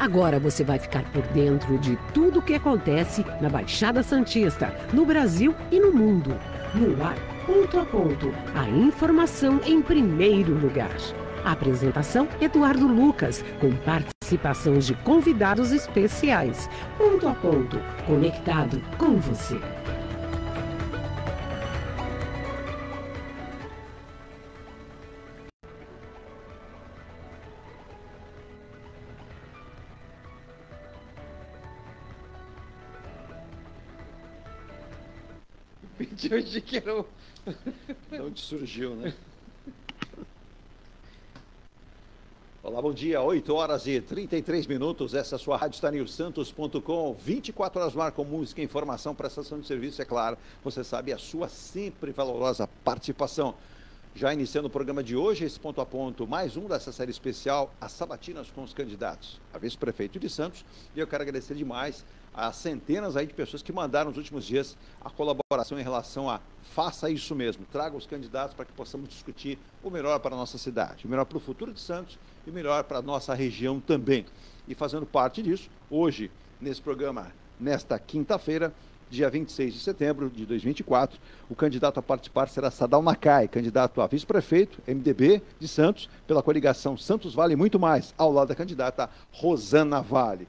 Agora você vai ficar por dentro de tudo o que acontece na Baixada Santista, no Brasil e no mundo. No ar, ponto a ponto, a informação em primeiro lugar. A apresentação, Eduardo Lucas, com participações de convidados especiais. Ponto a ponto, conectado com você. De onde que era o... De onde surgiu, né? Olá, bom dia, 8h33, essa é a sua rádio está newsantos.com, 24 horas no ar com música, informação, prestação de serviço, é claro, você sabe, a sua sempre valorosa participação. Já iniciando o programa de hoje, esse ponto a ponto, mais um dessa série especial, as sabatinas com os candidatos a vice-prefeito de Santos, e eu quero agradecer demais as centenas aí de pessoas que mandaram nos últimos dias a colaboração em relação a faça isso mesmo, traga os candidatos para que possamos discutir o melhor para a nossa cidade, o melhor para o futuro de Santos e o melhor para a nossa região também. E fazendo parte disso, hoje, nesse programa, nesta quinta-feira, dia 26 de setembro de 2024, o candidato a participar será Sadal Nakai, candidato a vice-prefeito, MDB de Santos, pela coligação Santos Vale e muito mais, ao lado da candidata Rosana Vale.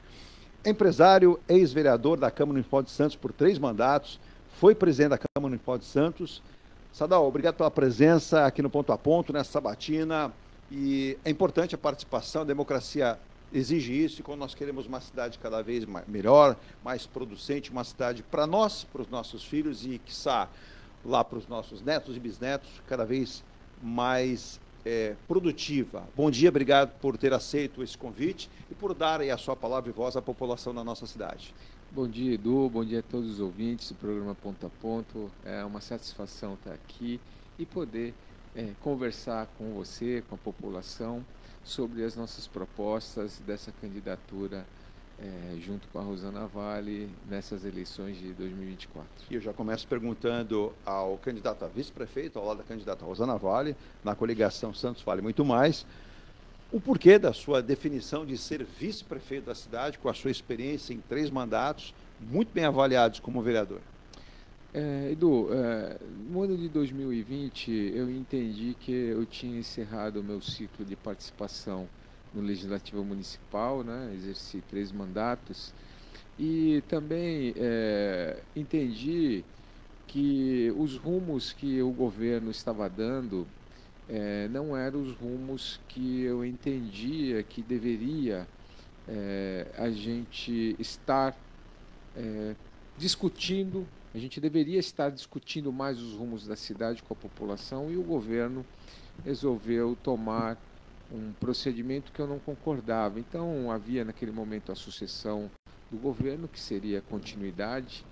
Empresário, ex-vereador da Câmara Municipal de Santos por 3 mandatos, foi presidente da Câmara Municipal de Santos. Sadal, obrigado pela presença aqui no Ponto a Ponto, nessa sabatina. E é importante a participação, a democracia exige isso, e quando nós queremos uma cidade cada vez melhor, mais producente, uma cidade para nós, para os nossos filhos e, quiçá, lá para os nossos netos e bisnetos, cada vez mais produtiva. Bom dia, obrigado por ter aceito esse convite e por dar aí a sua palavra e voz à população da nossa cidade. Bom dia, Edu, bom dia a todos os ouvintes do programa Ponto a Ponto. É uma satisfação estar aqui e poder conversar com você, com a população, sobre as nossas propostas dessa candidatura junto com a Rosana Vale nessas eleições de 2024. E eu já começo perguntando ao candidato a vice-prefeito, ao lado da candidata Rosana Vale, na coligação Santos Vale muito mais, o porquê da sua definição de ser vice-prefeito da cidade, com a sua experiência em 3 mandatos, muito bem avaliados como vereador. Edu, no ano de 2020 eu entendi que eu tinha encerrado o meu ciclo de participação no Legislativo Municipal, né? Exerci 3 mandatos e também entendi que os rumos que o governo estava dando não eram os rumos que eu entendia que deveria a gente estar discutindo. A gente deveria estar discutindo mais os rumos da cidade com a população, e o governo resolveu tomar um procedimento que eu não concordava. Então, havia naquele momento a sucessão do governo, que seria a continuidade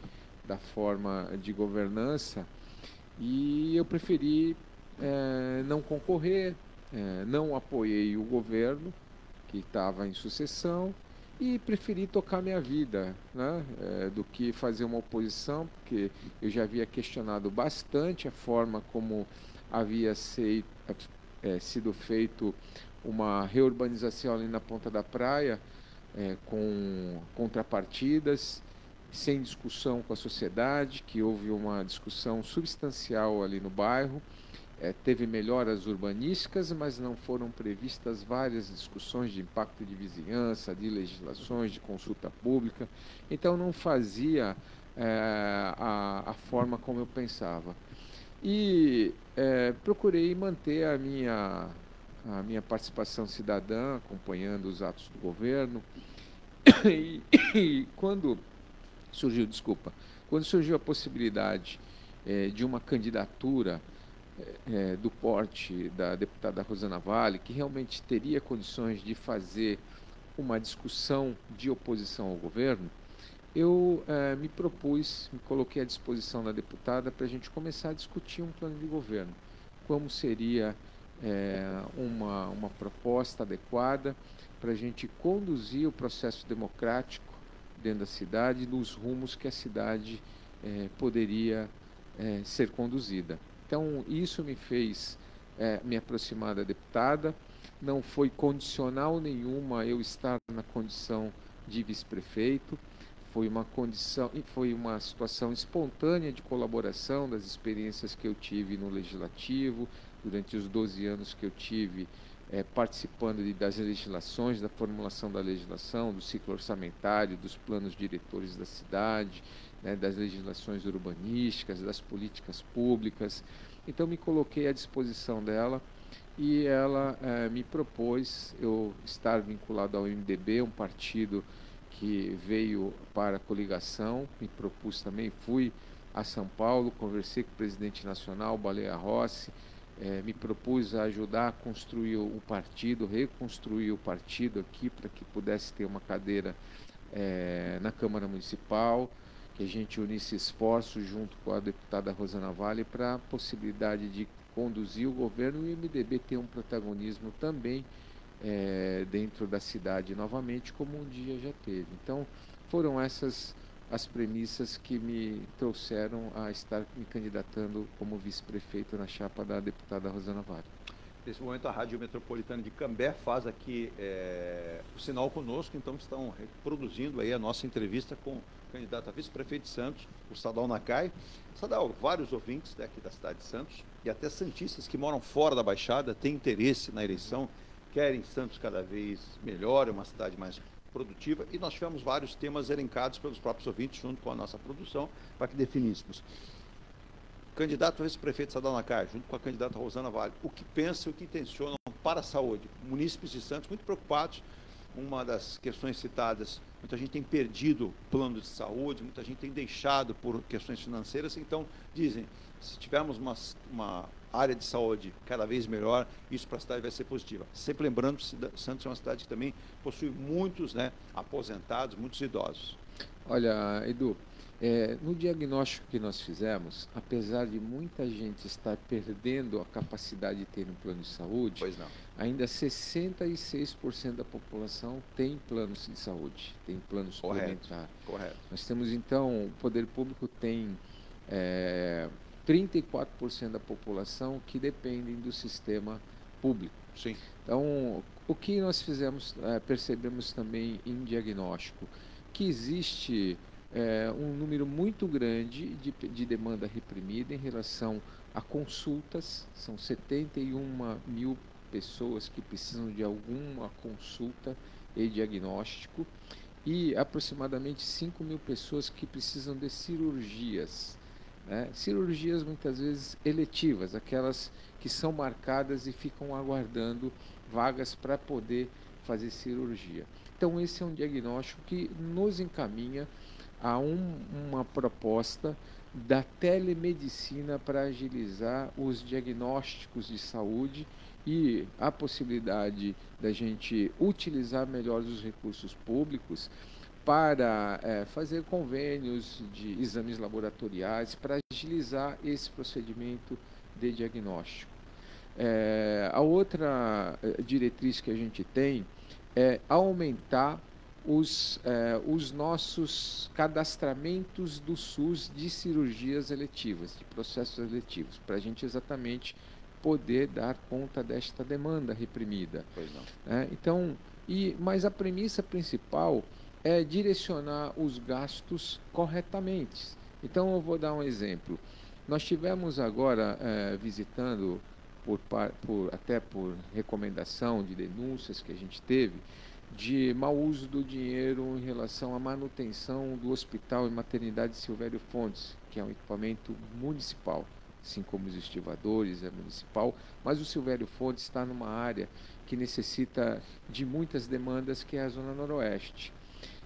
da forma de governança, e eu preferi não concorrer, não apoiei o governo que estava em sucessão, e preferi tocar minha vida, né, do que fazer uma oposição, porque eu já havia questionado bastante a forma como havia sido feito uma reurbanização ali na Ponta da Praia, com contrapartidas, sem discussão com a sociedade, que houve uma discussão substancial ali no bairro. Teve melhoras urbanísticas, mas não foram previstas várias discussões de impacto de vizinhança, de legislações, de consulta pública. Então, não fazia a forma como eu pensava. E procurei manter a minha participação cidadã, acompanhando os atos do governo. E quando surgiu a possibilidade de uma candidatura do porte da deputada Rosana Vale, que realmente teria condições de fazer uma discussão de oposição ao governo, eu me coloquei à disposição da deputada para a gente começar a discutir um plano de governo, como seria uma proposta adequada para a gente conduzir o processo democrático dentro da cidade, nos rumos que a cidade poderia ser conduzida. Então, isso me fez me aproximar da deputada, não foi condicional nenhuma eu estar na condição de vice-prefeito. Foi uma situação espontânea de colaboração das experiências que eu tive no Legislativo, durante os 12 anos que eu tive participando das legislações, da formulação da legislação, do ciclo orçamentário, dos planos diretores da cidade, né, das legislações urbanísticas, das políticas públicas. Então, me coloquei à disposição dela e ela me propôs eu estar vinculado ao MDB, um partido que veio para a coligação, me propus também, fui a São Paulo, conversei com o presidente nacional, Baleia Rossi, me propus a ajudar a construir o partido, reconstruir o partido aqui, para que pudesse ter uma cadeira na Câmara Municipal, que a gente unisse esforços junto com a deputada Rosana Vale para a possibilidade de conduzir o governo e o MDB ter um protagonismo também dentro da cidade novamente, como um dia já teve. Então, foram essas as premissas que me trouxeram a estar me candidatando como vice-prefeito na chapa da deputada Rosana Vale. Nesse momento, a Rádio Metropolitana de Cambé faz aqui o sinal conosco, então estão reproduzindo aí a nossa entrevista com o candidato a vice-prefeito de Santos, o Sadal Nakai. Sadal, vários ouvintes daqui da cidade de Santos e até santistas que moram fora da Baixada têm interesse na eleição, querem Santos cada vez melhor, uma cidade mais produtiva, e nós tivemos vários temas elencados pelos próprios ouvintes junto com a nossa produção para que definíssemos. Candidato a vice-prefeito Sadal Nakai, junto com a candidata Rosana Vale, o que pensam, o que intencionam para a saúde? Munícipes de Santos muito preocupados, uma das questões citadas, muita gente tem perdido plano de saúde, muita gente tem deixado por questões financeiras, então dizem, se tivermos uma área de saúde cada vez melhor, isso para a cidade vai ser positiva. Sempre lembrando que Santos é uma cidade que também possui muitos aposentados, muitos idosos. Olha, Edu, no diagnóstico que nós fizemos, apesar de muita gente estar perdendo a capacidade de ter um plano de saúde, pois não, ainda 66% da população tem planos de saúde, tem plano suplementar. Correto. Nós temos, então, o poder público tem 34% da população que dependem do sistema público. Sim. Então, o que nós fizemos, percebemos também em diagnóstico, que existe um número muito grande de demanda reprimida em relação a consultas, são 71 mil pessoas que precisam de alguma consulta e diagnóstico, e aproximadamente 5 mil pessoas que precisam de cirurgias. Cirurgias muitas vezes eletivas, aquelas que são marcadas e ficam aguardando vagas para poder fazer cirurgia. Então esse é um diagnóstico que nos encaminha a uma proposta da telemedicina para agilizar os diagnósticos de saúde e a possibilidade da gente utilizar melhor os recursos públicos para fazer convênios de exames laboratoriais, para agilizar esse procedimento de diagnóstico. A outra diretriz que a gente tem é aumentar os nossos cadastramentos do SUS de cirurgias eletivas, de processos eletivos, para a gente exatamente poder dar conta desta demanda reprimida. Pois não. Então, mas a premissa principal é direcionar os gastos corretamente. Então, eu vou dar um exemplo. Nós tivemos agora, visitando, até por recomendação de denúncias que a gente teve, de mau uso do dinheiro em relação à manutenção do Hospital e Maternidade Silvério Fontes, que é um equipamento municipal, assim como os estivadores é municipal, mas o Silvério Fontes está numa área que necessita de muitas demandas, que é a Zona Noroeste.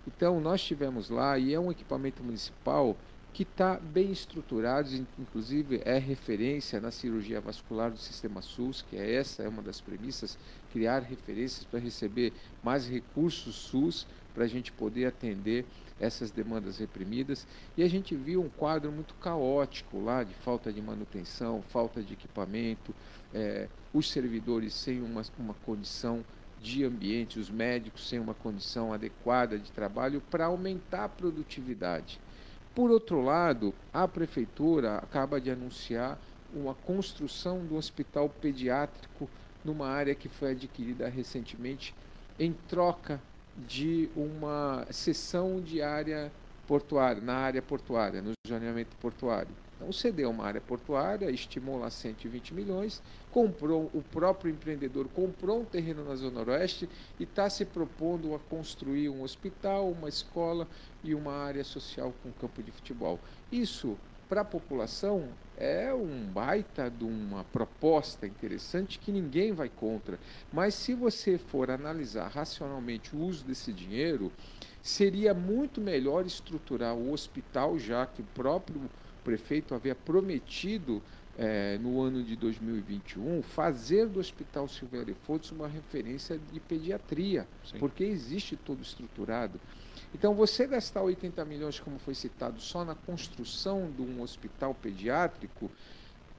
Então, nós estivemos lá e é um equipamento municipal que está bem estruturado, inclusive é referência na cirurgia vascular do Sistema SUS, que essa é uma das premissas, criar referências para receber mais recursos SUS, para a gente poder atender essas demandas reprimidas. E a gente viu um quadro muito caótico lá, de falta de manutenção, falta de equipamento, os servidores sem uma condição de ambiente, os médicos sem uma condição adequada de trabalho para aumentar a produtividade. Por outro lado, a Prefeitura acaba de anunciar uma construção do hospital pediátrico numa área que foi adquirida recentemente em troca de uma cessão de área portuária, na área portuária, no zoneamento portuário. Então, cedeu uma área portuária, estimou lá 120 milhões, o próprio empreendedor comprou um terreno na Zona Oeste e está se propondo a construir um hospital, uma escola e uma área social com campo de futebol. Isso, para a população, é um baita de uma proposta interessante que ninguém vai contra. Mas se você for analisar racionalmente o uso desse dinheiro, seria muito melhor estruturar o hospital, já que o próprio prefeito havia prometido, no ano de 2021, fazer do Hospital Silvério Fontes uma referência de pediatria, sim, porque existe todo estruturado. Então, você gastar 80 milhões, como foi citado, só na construção de um hospital pediátrico,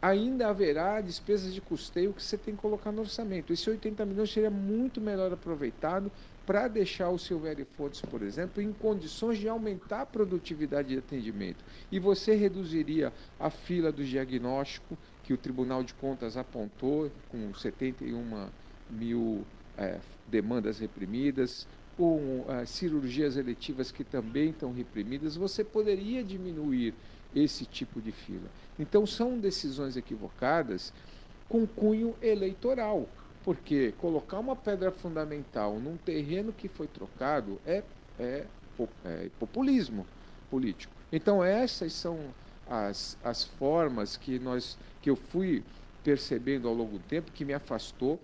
ainda haverá despesas de custeio que você tem que colocar no orçamento. Esse 80 milhões seria muito melhor aproveitado para deixar o Silvério Fontes, por exemplo, em condições de aumentar a produtividade de atendimento. E você reduziria a fila do diagnóstico, que o Tribunal de Contas apontou, com 71 mil demandas reprimidas, com cirurgias eletivas que também estão reprimidas. Você poderia diminuir esse tipo de fila. Então, são decisões equivocadas com cunho eleitoral, porque colocar uma pedra fundamental num terreno que foi trocado é populismo político. Então, essas são as formas que eu fui percebendo ao longo do tempo, que me afastou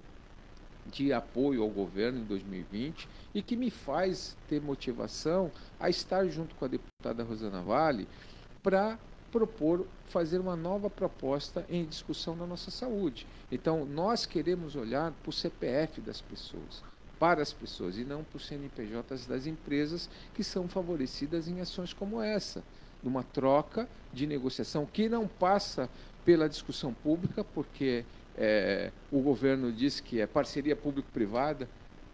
de apoio ao governo em 2020 e que me faz ter motivação a estar junto com a deputada Rosana Vale para fazer uma nova proposta em discussão na nossa saúde. Então, nós queremos olhar para o CPF das pessoas, para as pessoas, e não para os CNPJs das empresas que são favorecidas em ações como essa, numa troca de negociação que não passa pela discussão pública, porque o governo diz que é parceria público-privada,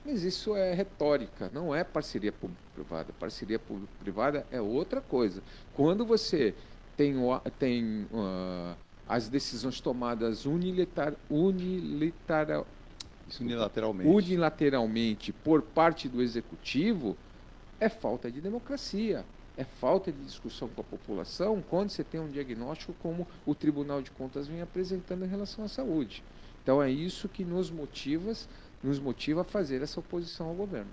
mas isso é retórica, não é parceria público-privada. Parceria público-privada é outra coisa. Quando você tem as decisões tomadas unilateralmente por parte do executivo, é falta de democracia, é falta de discussão com a população quando você tem um diagnóstico como o Tribunal de Contas vem apresentando em relação à saúde. Então é isso que nos motiva a fazer essa oposição ao governo.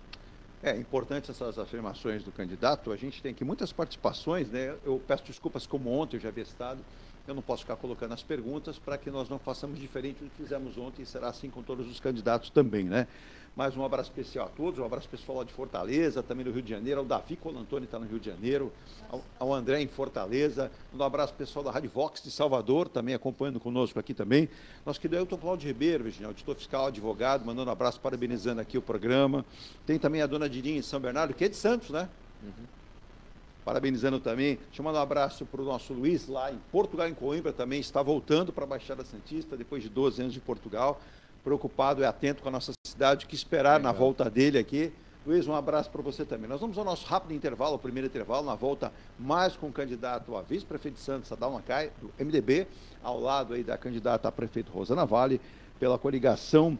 É importante essas afirmações do candidato. A gente tem aqui muitas participações, né? Eu peço desculpas, como ontem eu já havia estado, eu não posso ficar colocando as perguntas para que nós não façamos diferente do que fizemos ontem, e será assim com todos os candidatos também, né? Mais um abraço especial a todos, um abraço pessoal lá de Fortaleza, também no Rio de Janeiro, ao Davi Colantoni está no Rio de Janeiro, ao André em Fortaleza, um abraço pessoal da Rádio Vox de Salvador, também acompanhando conosco aqui também. Nosso querido Elton Cláudio Ribeiro, Virginia, auditor fiscal, advogado, mandando um abraço, parabenizando aqui o programa. Tem também a dona Dirinha em São Bernardo, que é de Santos, né? Uhum. Parabenizando também, chamando um abraço para o nosso Luiz lá em Portugal, em Coimbra, também está voltando para a Baixada Santista, depois de 12 anos de Portugal, preocupado e atento com a nossa cidade, o que esperar na volta dele aqui. Luiz, um abraço para você também. Nós vamos ao nosso rápido intervalo, o primeiro intervalo, na volta mais com o candidato a vice-prefeito de Santos, Adalma Cai, do MDB, ao lado aí da candidata a prefeito Rosana Vale, pela coligação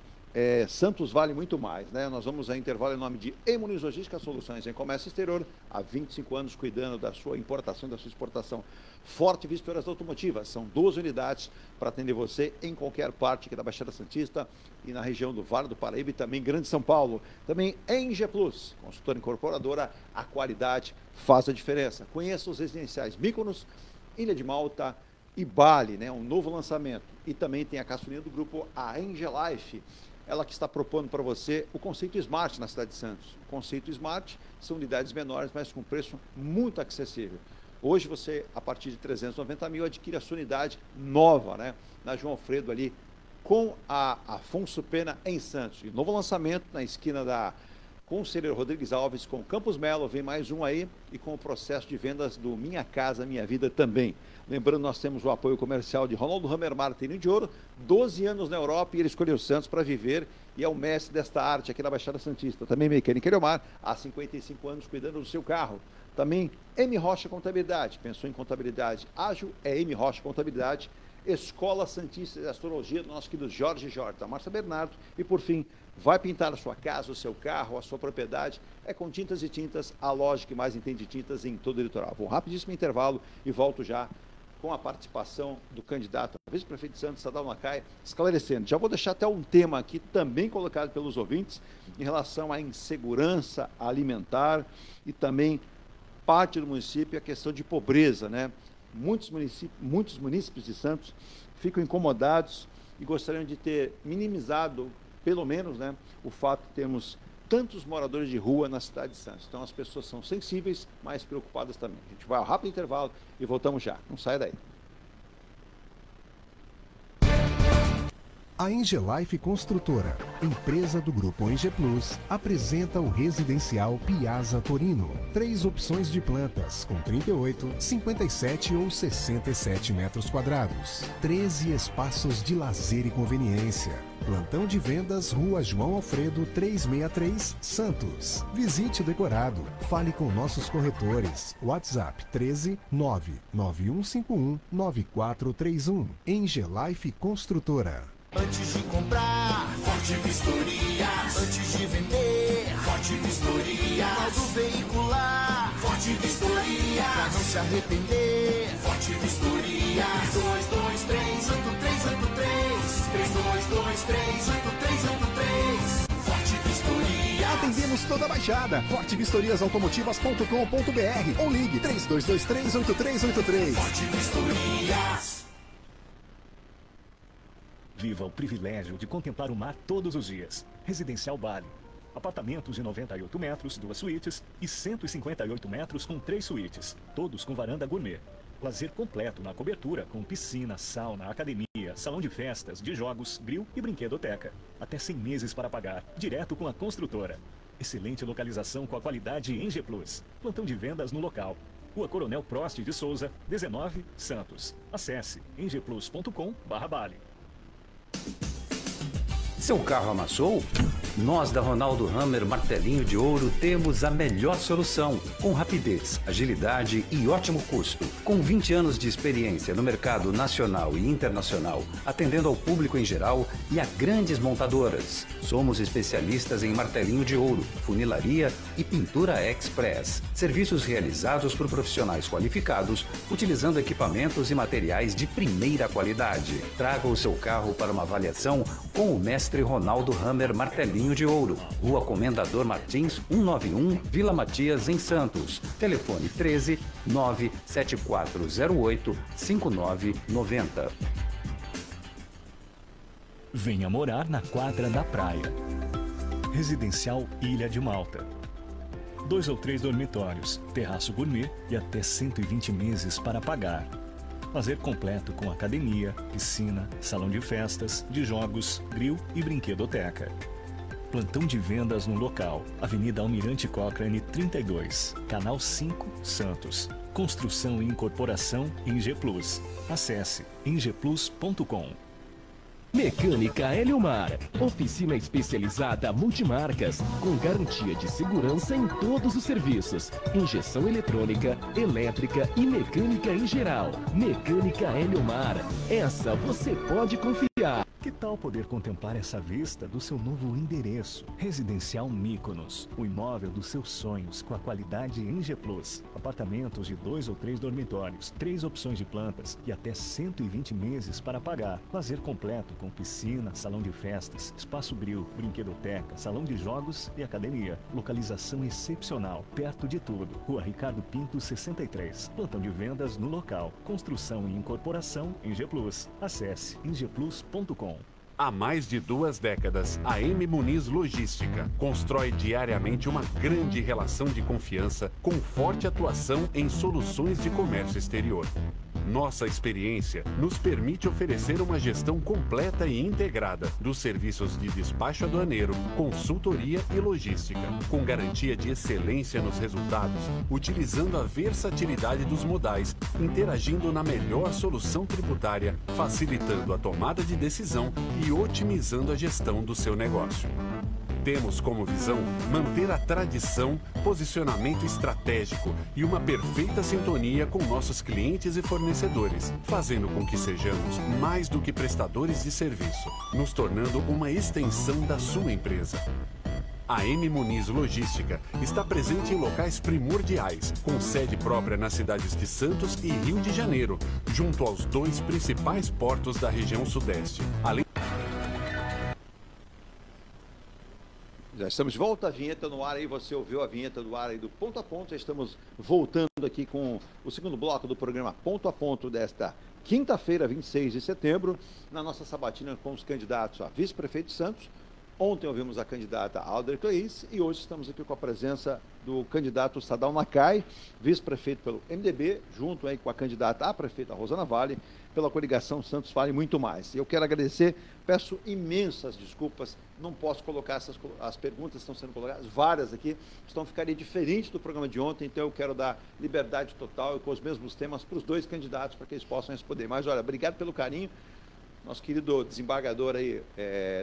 Santos Vale Muito Mais, né? Nós vamos a intervalo em nome de Emuniz Logística Soluções em Comércio Exterior, há 25 anos cuidando da sua importação e da sua exportação. Forte Vistoras Automotivas, são 12 unidades para atender você em qualquer parte aqui da Baixada Santista e na região do Vale do Paraíba e também Grande São Paulo. Também Enge Plus, consultora incorporadora, a qualidade faz a diferença. Conheça os residenciais Mykonos, Ilha de Malta e Bali, né? Um novo lançamento. E também tem a caçulinha do grupo, a Angelife, ela que está propondo para você o conceito Smart na cidade de Santos. O conceito Smart são unidades menores, mas com preço muito acessível. Hoje você, a partir de 390 mil, adquire a sua unidade nova, né? Na João Alfredo ali, com a Afonso Pena em Santos. E novo lançamento na esquina da Conselheiro Rodrigues Alves com Campos Melo, vem mais um aí, e com o processo de vendas do Minha Casa Minha Vida também. Lembrando, nós temos o apoio comercial de Ronaldo Hammer Martini de Ouro, 12 anos na Europa, e ele escolheu Santos para viver, e é o mestre desta arte aqui na Baixada Santista. Também Mecânica Eliomar, há 55 anos cuidando do seu carro. Também M. Rocha Contabilidade, pensou em contabilidade ágil, é M. Rocha Contabilidade, Escola Santista de Astrologia, do nosso querido Jorge Jorge, da Márcia Bernardo. E por fim, vai pintar a sua casa, o seu carro, a sua propriedade, é com Tintas e Tintas, a loja que mais entende tintas em todo o litoral. Vou rapidíssimo intervalo e volto já com a participação do candidato a vice-prefeito de Santos, Sadal Nakai, esclarecendo. Já vou deixar até um tema aqui também colocado pelos ouvintes em relação à insegurança alimentar e também parte do município a questão de pobreza, né? Muitos munícipes de Santos ficam incomodados e gostariam de ter minimizado, pelo menos, né, o fato de termos tantos moradores de rua na cidade de Santos. Então as pessoas são sensíveis, mas preocupadas também. A gente vai ao rápido intervalo e voltamos já. Não saia daí. A Engelife Construtora, empresa do Grupo Enge Plus, apresenta o residencial Piazza Torino. 3 opções de plantas, com 38, 57 ou 67 metros quadrados. 13 espaços de lazer e conveniência. Plantão de vendas, Rua João Alfredo, 363, Santos. Visite o decorado. Fale com nossos corretores. WhatsApp 13 99151 9431. Engelife Construtora. Antes de comprar, Forte Vistorias. Antes de vender, Forte Vistorias. Modo veicular, Forte Vistorias. Pra não se arrepender, Forte Vistorias. 3223-8383. 3223-8383. Forte Vistorias. Atendemos toda a Baixada. fortevistoriasautomotivas.com.br ou ligue 3223-8383. Forte Vistorias. Viva o privilégio de contemplar o mar todos os dias. Residencial Bali. Apartamentos de 98 metros, 2 suítes e 158 metros com 3 suítes, todos com varanda gourmet. Lazer completo na cobertura com piscina, sauna, academia, salão de festas, de jogos, grill e brinquedoteca. Até 100 meses para pagar, direto com a construtora. Excelente localização com a qualidade Enge Plus. Plantão de vendas no local. Rua Coronel Prost de Souza, 19, Santos. Acesse engeplus.com/Bali. Seu carro amassou? Nós da Ronaldo Hammer Martelinho de Ouro temos a melhor solução, com rapidez, agilidade e ótimo custo. Com 20 anos de experiência no mercado nacional e internacional, atendendo ao público em geral e a grandes montadoras. Somos especialistas em martelinho de ouro, funilaria e pintura express. Serviços realizados por profissionais qualificados, utilizando equipamentos e materiais de primeira qualidade. Traga o seu carro para uma avaliação com o mestre Ronaldo Hammer Martelinho de Ouro, Rua Comendador Martins, 191, Vila Matias, em Santos. Telefone 13 97408 5990. Venha morar na quadra da praia. Residencial Ilha de Malta. 2 ou 3 dormitórios, terraço gourmet e até 120 meses para pagar. Lazer completo com academia, piscina, salão de festas, de jogos, grill e brinquedoteca. Plantão de vendas no local. Avenida Almirante Cochrane 32, Canal 5, Santos. Construção e incorporação Enge Plus. Acesse engeplus.com. Mecânica Eliomar, oficina especializada multimarcas, com garantia de segurança em todos os serviços, injeção eletrônica, elétrica e mecânica em geral. Mecânica Eliomar, essa você pode confiar. Que tal poder contemplar essa vista do seu novo endereço? Residencial Mykonos, o imóvel dos seus sonhos com a qualidade Enge Plus. Apartamentos de 2 ou 3 dormitórios, 3 opções de plantas e até 120 meses para pagar. Lazer completo com piscina, salão de festas, espaço grill, brinquedoteca, salão de jogos e academia. Localização excepcional, perto de tudo. Rua Ricardo Pinto 63. Plantão de vendas no local. Construção e incorporação Enge Plus. Acesse engeplus.com. Há mais de 2 décadas, a M Muniz Logística constrói diariamente uma grande relação de confiança com forte atuação em soluções de comércio exterior. Nossa experiência nos permite oferecer uma gestão completa e integrada dos serviços de despacho aduaneiro, consultoria e logística, com garantia de excelência nos resultados, utilizando a versatilidade dos modais, interagindo na melhor solução tributária, facilitando a tomada de decisão e otimizando a gestão do seu negócio. Temos como visão manter a tradição, posicionamento estratégico e uma perfeita sintonia com nossos clientes e fornecedores, fazendo com que sejamos mais do que prestadores de serviço, nos tornando uma extensão da sua empresa. A M Muniz Logística está presente em locais primordiais, com sede própria nas cidades de Santos e Rio de Janeiro, junto aos 2 principais portos da região sudeste. Além... Já estamos de volta, a vinheta no ar aí, você ouviu a vinheta do ar aí do Ponto a Ponto, já estamos voltando aqui com o segundo bloco do programa Ponto a Ponto desta quinta-feira, 26 de setembro, na nossa sabatina com os candidatos a vice-prefeito de Santos. Ontem ouvimos a candidata Alder Clarice e hoje estamos aqui com a presença do candidato Sadal Nakai, vice-prefeito pelo MDB, junto aí com a candidata a prefeita Rosana Vale, pela coligação Santos Vale e muito mais. E eu quero agradecer, peço imensas desculpas, não posso colocar as perguntas que estão sendo colocadas, várias aqui, estão ficaria diferente do programa de ontem, então eu quero dar liberdade total e com os mesmos temas para os 2 candidatos, para que eles possam responder. Mas olha, obrigado pelo carinho. Nosso querido desembargador aí,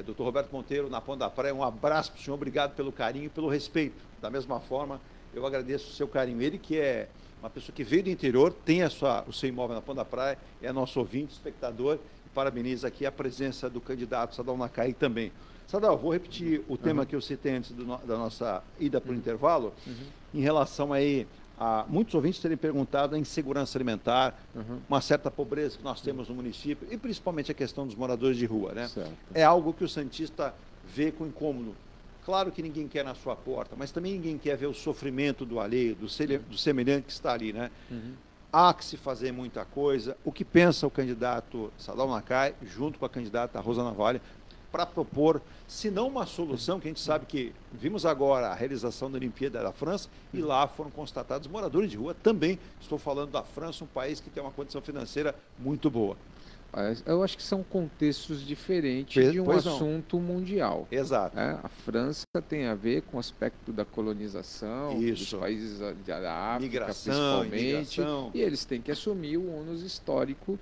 Dr. Roberto Monteiro, na Ponta da Praia, um abraço para o senhor, obrigado pelo carinho e pelo respeito. Da mesma forma, eu agradeço o seu carinho. Ele que é uma pessoa que veio do interior, tem o seu imóvel na Ponta da Praia, é nosso ouvinte, espectador, e parabeniza aqui a presença do candidato Sadal Nakai também. Sadal, vou repetir o tema que eu citei antes da nossa ida para o intervalo, em relação aí a muitos ouvintes terem perguntado a insegurança alimentar, uma certa pobreza que nós temos no município e principalmente a questão dos moradores de rua, né? Certo. É algo que o santista vê com incômodo. Claro que ninguém quer na sua porta, mas também ninguém quer ver o sofrimento do alheio, do semelhante que está ali, né? Há que se fazer muita coisa. O que pensa o candidato Sadal Nakai, junto com a candidata Rosana Vale, para propor, se não uma solução, que a gente sabe que vimos agora a realização da Olimpíada da França e lá foram constatados moradores de rua também. Estou falando da França, um país que tem uma condição financeira muito boa. Eu acho que são contextos diferentes de um assunto mundial. Exato. A França tem a ver com o aspecto da colonização, dos países da África, principalmente, e eles têm que assumir o ônus histórico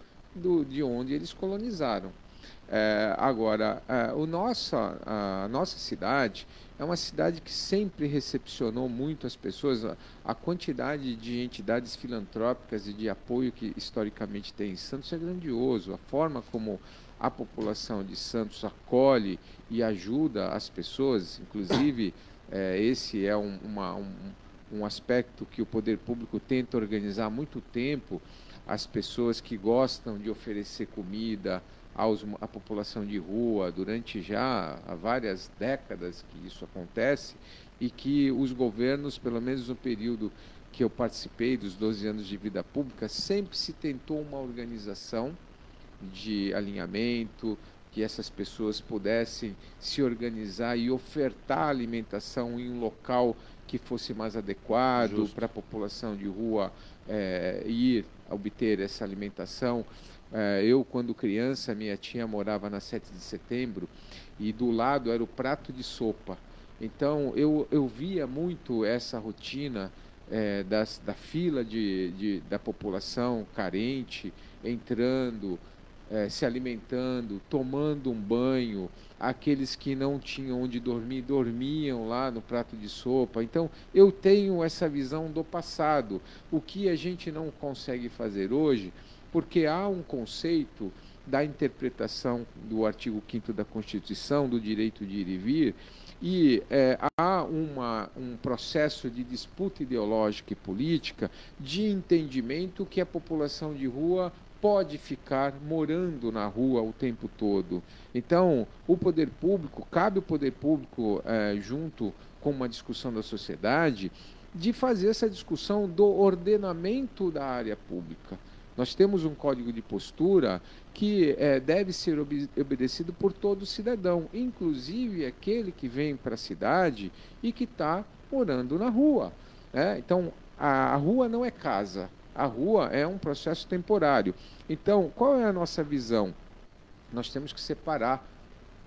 de onde eles colonizaram. Agora, a nossa cidade é uma cidade que sempre recepcionou muito as pessoas. A quantidade de entidades filantrópicas e de apoio que historicamente tem em Santos é grandioso. A forma como a população de Santos acolhe e ajuda as pessoas, inclusive, esse é um aspecto que o poder público tenta organizar há muito tempo, as pessoas que gostam de oferecer comida à população de rua durante já há várias décadas que isso acontece e que os governos, pelo menos no período que eu participei dos 12 anos de vida pública, sempre se tentou uma organização de alinhamento, que essas pessoas pudessem se organizar e ofertar alimentação em um local que fosse mais adequado para a população de rua ir obter essa alimentação. Eu, quando criança, minha tia morava na 7 de setembro e do lado era o prato de sopa. Então, eu via muito essa rotina da fila da população carente, entrando, se alimentando, tomando um banho. Aqueles que não tinham onde dormir, dormiam lá no prato de sopa. Então, eu tenho essa visão do passado. O que a gente não consegue fazer hoje, porque há um conceito da interpretação do artigo 5º da Constituição, do direito de ir e vir, e há um processo de disputa ideológica e política de entendimento que a população de rua pode ficar morando na rua o tempo todo. Então, o poder público, cabe ao poder público, junto com uma discussão da sociedade, de fazer essa discussão do ordenamento da área pública. Nós temos um código de postura que deve ser obedecido por todo cidadão, inclusive aquele que vem para a cidade e que está morando na rua. Então, a rua não é casa, a rua é um processo temporário. Então, qual é a nossa visão? Nós temos que separar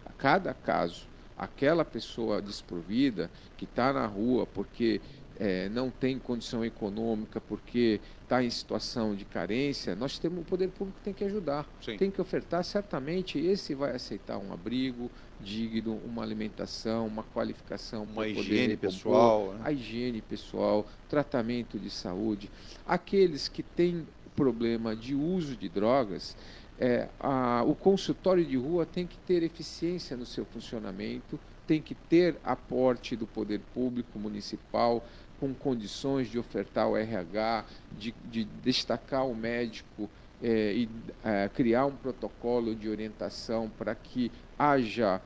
a cada caso aquela pessoa desprovida que está na rua porque não tem condição econômica porque está em situação de carência, nós temos, o poder público tem que ajudar, tem que ofertar, certamente esse vai aceitar um abrigo digno, uma alimentação, uma qualificação, uma higiene pessoal, a higiene pessoal, tratamento de saúde. Aqueles que têm problema de uso de drogas, o consultório de rua tem que ter eficiência no seu funcionamento, tem que ter aporte do poder público municipal, com condições de ofertar o RH, de destacar o médico e criar um protocolo de orientação para que haja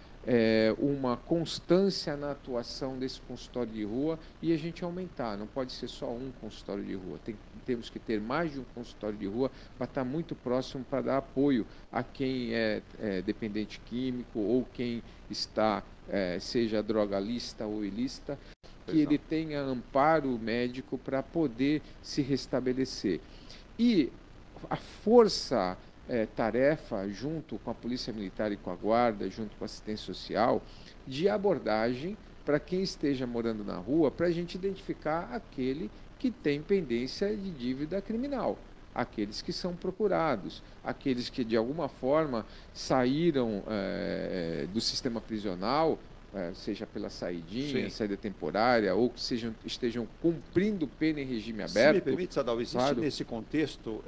uma constância na atuação desse consultório de rua e a gente aumentar. Não pode ser só um consultório de rua, temos que ter mais de um consultório de rua para estar muito próximo, para dar apoio a quem é dependente químico ou quem está, seja drogalista ou ilícita, que ele tenha amparo médico para poder se restabelecer. E a força-tarefa, junto com a Polícia Militar e com a Guarda, junto com a assistência social, de abordagem para quem esteja morando na rua, para a gente identificar aquele que tem pendência de dívida criminal, aqueles que são procurados, aqueles que de alguma forma saíram do sistema prisional, seja pela saída temporária, ou que estejam cumprindo pena em regime aberto. Se me permite, Sadal, existe nesse contexto,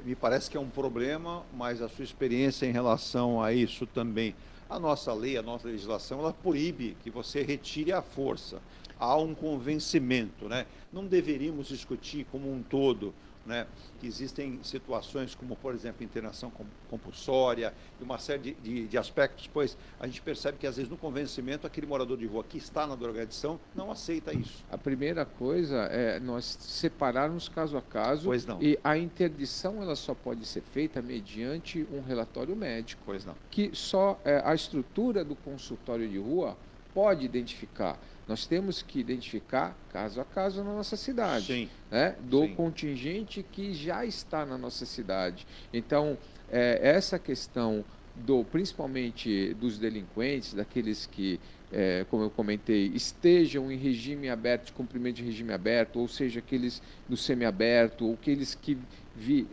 me parece que é um problema, mas a sua experiência em relação a isso também. A nossa lei, a nossa legislação, ela proíbe que você retire a força. Há um convencimento, né? Não deveríamos discutir como um todo, né, que existem situações como, por exemplo, internação compulsória e uma série de aspectos, pois a gente percebe que, às vezes, no convencimento, aquele morador de rua que está na drogadição não aceita isso. A primeira coisa é nós separarmos caso a caso, pois não. E a interdição ela só pode ser feita mediante um relatório médico, pois não. Que só a estrutura do consultório de rua pode identificar. Nós temos que identificar caso a caso na nossa cidade, né, do contingente que já está na nossa cidade. Então, essa questão principalmente dos delinquentes, daqueles que, como eu comentei, estejam em regime aberto, de cumprimento de regime aberto, ou seja, aqueles no semiaberto, ou aqueles que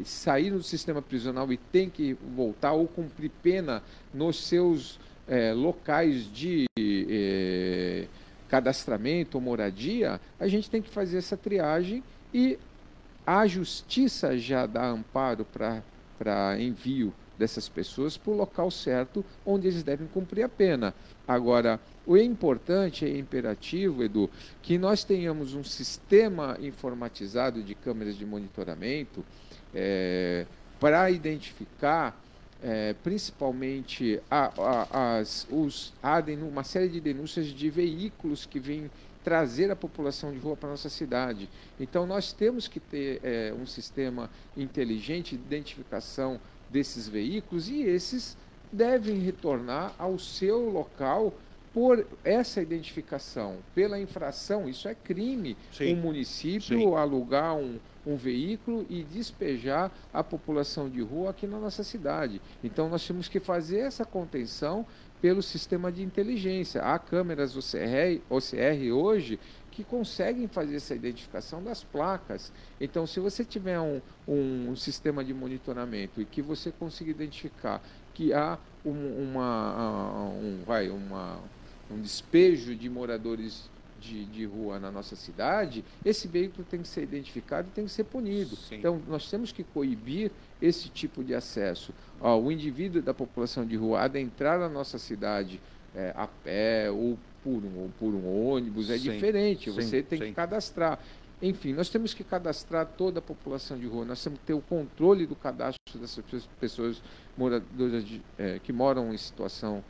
saíram do sistema prisional e têm que voltar ou cumprir pena nos seus locais de cadastramento ou moradia, a gente tem que fazer essa triagem e a justiça já dá amparo para envio dessas pessoas para o local certo onde eles devem cumprir a pena. Agora, o importante, é imperativo, Edu, que nós tenhamos um sistema informatizado de câmeras de monitoramento para identificar principalmente uma série de denúncias de veículos que vêm trazer a população de rua para a nossa cidade. Então, nós temos que ter um sistema inteligente de identificação desses veículos e esses devem retornar ao seu local por essa identificação, pela infração. Isso é crime. Um município alugar um veículo e despejar a população de rua aqui na nossa cidade. Então, nós temos que fazer essa contenção pelo sistema de inteligência. Há câmeras OCR hoje que conseguem fazer essa identificação das placas. Então, se você tiver um sistema de monitoramento e que você consiga identificar que há um despejo de moradores de rua na nossa cidade, esse veículo tem que ser identificado e tem que ser punido. Então, nós temos que coibir esse tipo de acesso. O indivíduo da população de rua adentrar na nossa cidade a pé ou por um ônibus é diferente, você tem que cadastrar. Enfim, nós temos que cadastrar toda a população de rua, nós temos que ter o controle do cadastro dessas pessoas moradoras que moram em situação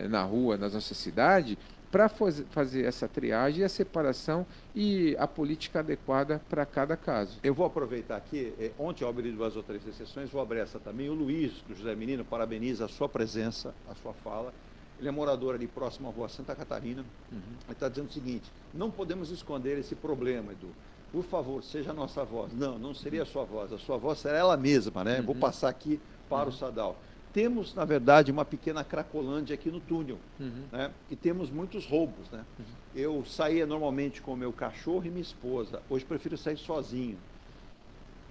na rua, na nossa cidade, para fazer essa triagem e a separação e a política adequada para cada caso. Eu vou aproveitar aqui, ontem eu abri 2 ou 3 sessões, vou abrir essa também. O Luiz, do José Menino, parabeniza a sua presença, a sua fala. Ele é morador ali próximo à rua Santa Catarina. Ele está dizendo o seguinte: não podemos esconder esse problema, Edu. Por favor, seja a nossa voz. Não seria a sua voz será ela mesma, né? Vou passar aqui para o Sadal. temos, na verdade, uma pequena cracolândia aqui no túnel, né? E temos muitos roubos, né? Eu saía normalmente com o meu cachorro e minha esposa. Hoje prefiro sair sozinho.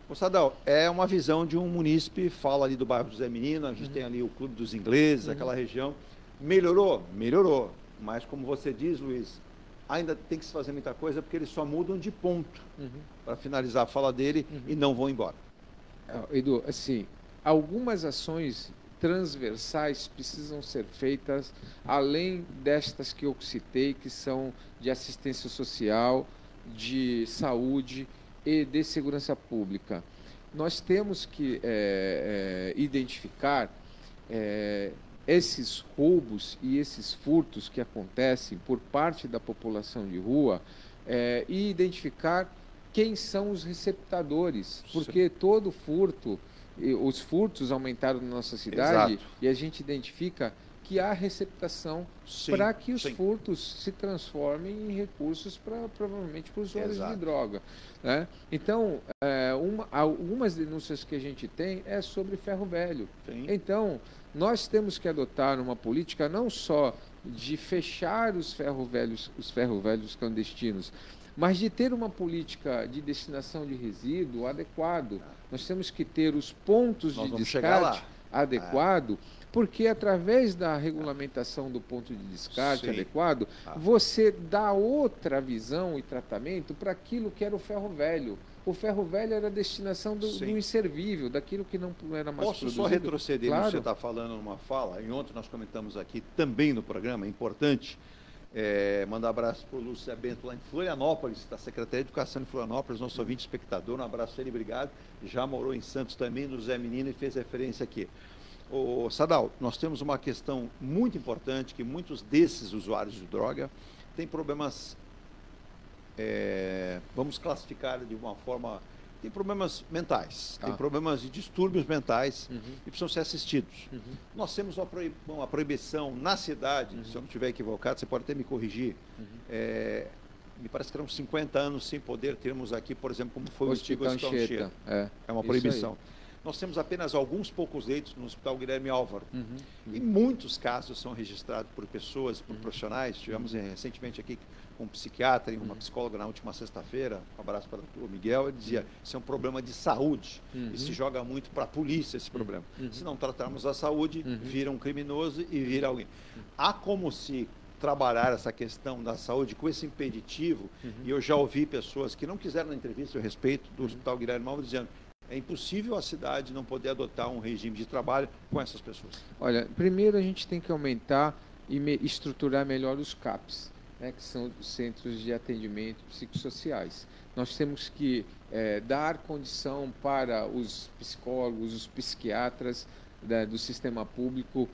Ô, Sadal, é uma visão de um munícipe, fala ali do bairro José Menino, a gente tem ali o Clube dos Ingleses, aquela região. Melhorou? Melhorou. Mas, como você diz, Luiz, ainda tem que se fazer muita coisa, porque eles só mudam de ponto, para finalizar a fala dele, e não vão embora. Edu, assim, algumas ações transversais precisam ser feitas, além destas que eu citei, que são de assistência social, de saúde e de segurança pública. Nós temos que identificar esses roubos e esses furtos que acontecem por parte da população de rua e identificar quem são os receptadores, porque todo furto, os furtos aumentaram na nossa cidade. Exato. E a gente identifica que há receptação para que os furtos se transformem em recursos provavelmente para usuários de droga, né? Então, algumas denúncias que a gente tem é sobre ferro velho. Então, nós temos que adotar uma política não só de fechar os ferro velhos clandestinos, mas de ter uma política de destinação de resíduo adequado. Nós temos que ter os pontos de descarte adequado, porque através da regulamentação do ponto de descarte adequado, você dá outra visão e tratamento para aquilo que era o ferro velho. O ferro velho era a destinação do inservível, daquilo que não era mais produzido. Posso só retroceder no que você está falando numa fala? E ontem nós comentamos aqui também no programa, é importante, mandar abraço para o Lúcio Bento lá em Florianópolis, da Secretaria de Educação de Florianópolis, nosso ouvinte espectador, um abraço a ele, obrigado. Já morou em Santos também, no Zé Menino, e fez referência aqui. Ô, Sadal, nós temos uma questão muito importante, que muitos desses usuários de droga têm problemas, vamos classificar de uma forma, tem problemas mentais, tem problemas de distúrbios mentais e precisam ser assistidos. Nós temos uma proibição na cidade, se eu não estiver equivocado, você pode até me corrigir, me parece que eram 50 anos sem poder termos aqui, por exemplo, como foi o Hospital Anchieta. É uma proibição. Nós temos apenas alguns poucos leitos no Hospital Guilherme Álvaro. E muitos casos são registrados por pessoas, por profissionais. Tivemos recentemente aqui com um psiquiatra e uma psicóloga na última sexta-feira, um abraço para o Miguel, ele dizia, isso é um problema de saúde, e se joga muito para a polícia esse problema. Se não tratarmos a saúde, vira um criminoso e vira alguém. Há como se trabalhar essa questão da saúde com esse impeditivo, e eu já ouvi pessoas que não quiseram na entrevista a respeito do Hospital Guilherme Álvaro dizendo, é impossível a cidade não poder adotar um regime de trabalho com essas pessoas. Olha, primeiro a gente tem que aumentar e estruturar melhor os CAPs, né, que são os Centros de Atendimento Psicossociais. Nós temos que dar condição para os psicólogos, os psiquiatras do sistema público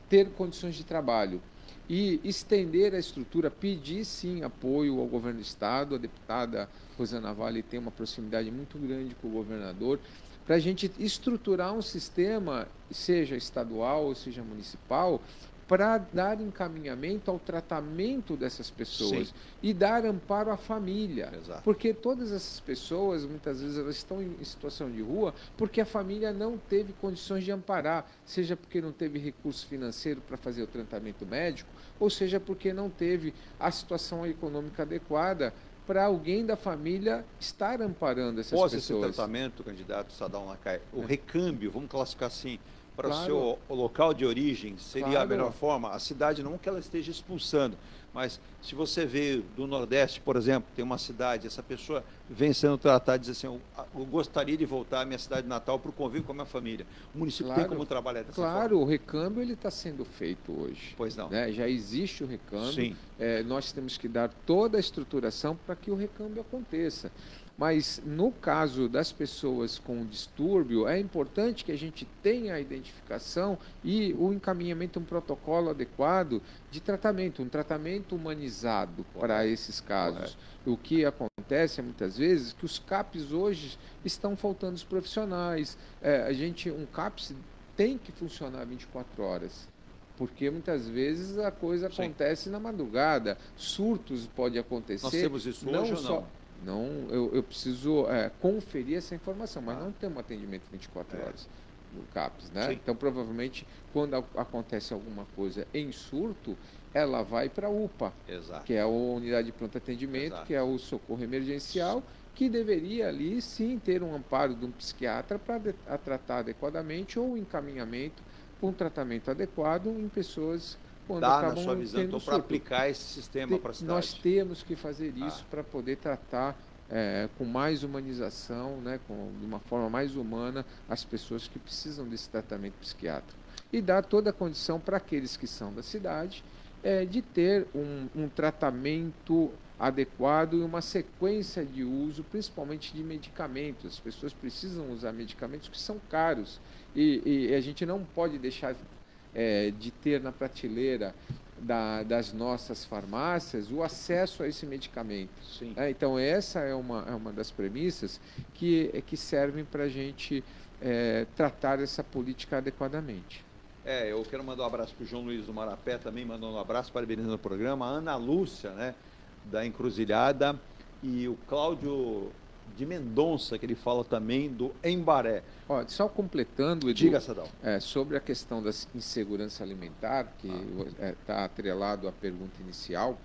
ter condições de trabalho e estender a estrutura, pedir sim apoio ao governo do Estado. A deputada Rosana Vale tem uma proximidade muito grande com o governador, para a gente estruturar um sistema, seja estadual ou seja municipal, para dar encaminhamento ao tratamento dessas pessoas e dar amparo à família. Porque todas essas pessoas, muitas vezes, elas estão em situação de rua porque a família não teve condições de amparar, seja porque não teve recurso financeiro para fazer o tratamento médico, ou seja porque não teve a situação econômica adequada para alguém da família estar amparando essas pessoas. Esse tratamento, candidato Sadal Nakai, o recâmbio, vamos classificar assim, para o seu local de origem, seria a melhor forma? A cidade, não que ela esteja expulsando, mas se você veio do Nordeste, por exemplo, tem uma cidade, essa pessoa vem sendo tratada e diz assim, eu gostaria de voltar à minha cidade natal para o convívio com a minha família. O município tem como trabalhar dessa forma? Claro, o recâmbio está sendo feito hoje. Pois não. Né? Já existe o recâmbio, nós temos que dar toda a estruturação para que o recâmbio aconteça. Mas, no caso das pessoas com distúrbio, é importante que a gente tenha a identificação e o encaminhamento, um protocolo adequado de tratamento, um tratamento humanizado para esses casos. O que acontece, muitas vezes, que os CAPs hoje estão faltando os profissionais. Um CAPs tem que funcionar 24 horas. Porque muitas vezes a coisa acontece na madrugada. Surtos pode acontecer. Nós temos isso hoje ou não? Não, eu preciso conferir essa informação, mas não temos atendimento 24 horas. CAPS, né? Sim. Então, provavelmente, quando acontece alguma coisa em surto, ela vai para a UPA, Exato. que é a unidade de pronto atendimento, Exato. que é o socorro emergencial, que deveria ali sim ter um amparo de um psiquiatra para tratar adequadamente ou encaminhamento para um tratamento adequado em pessoas quando Dá, acabam na sua visão, tendo então, para surto. aplicar esse sistema para a cidade. Nós temos que fazer isso para poder tratar com mais humanização, né, de uma forma mais humana, as pessoas que precisam desse tratamento psiquiátrico. E dar toda a condição para aqueles que são da cidade de ter um tratamento adequado e uma sequência de uso, principalmente de medicamentos. As pessoas precisam usar medicamentos que são caros e a gente não pode deixar de ter na prateleira das nossas farmácias o acesso a esse medicamento. Sim. Então, essa é uma das premissas que servem para a gente tratar essa política adequadamente. Eu quero mandar um abraço para o João Luiz do Marapé, também mandando um abraço, parabenizando o programa, a Ana Lúcia, né, da Encruzilhada, e o Cláudio de Mendonça, que ele fala também do Embaré. Só completando, Edu, diga, Sadal. Sobre a questão da insegurança alimentar, que está atrelado à pergunta inicial,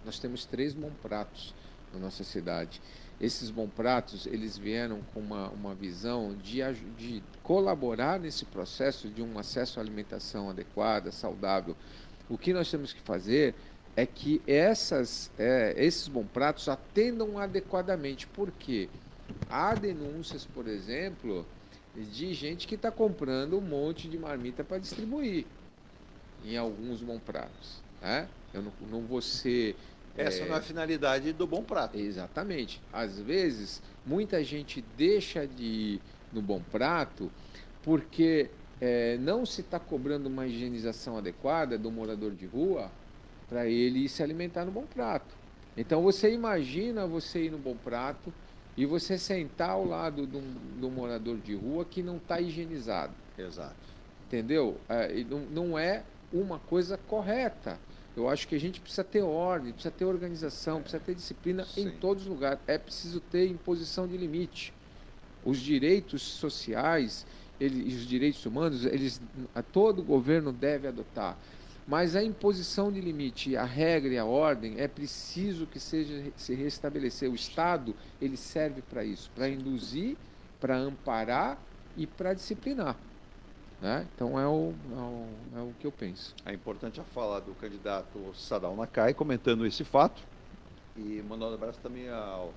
nós temos 3 bons pratos na nossa cidade. Esses bons pratos, eles vieram com uma visão de colaborar nesse processo de um acesso à alimentação adequada, saudável. O que nós temos que fazer é que esses bons pratos atendam adequadamente. Por quê? Há denúncias, por exemplo, de gente que está comprando um monte de marmita para distribuir em alguns bons pratos. Né? Eu não vou ser... Essa não é a finalidade do bom prato. Exatamente. Às vezes, muita gente deixa de ir no bom prato porque não se está cobrando uma higienização adequada do morador de rua para ele se alimentar no bom prato. Então, você imagina você ir no bom prato e você sentar ao lado de um morador de rua que não está higienizado. Exato. Entendeu? Não é uma coisa correta. Eu acho que a gente precisa ter ordem, precisa ter organização, precisa ter disciplina em todos os lugares. É preciso ter imposição de limite. Os direitos sociais e os direitos humanos, todo governo deve adotar. Mas a imposição de limite, a regra e a ordem, é preciso que se restabelecer. O Estado, ele serve para isso, para induzir, para amparar e para disciplinar. Né? Então é o que eu penso. É importante a fala do candidato Sadal Nakai comentando esse fato e mandando um abraço também ao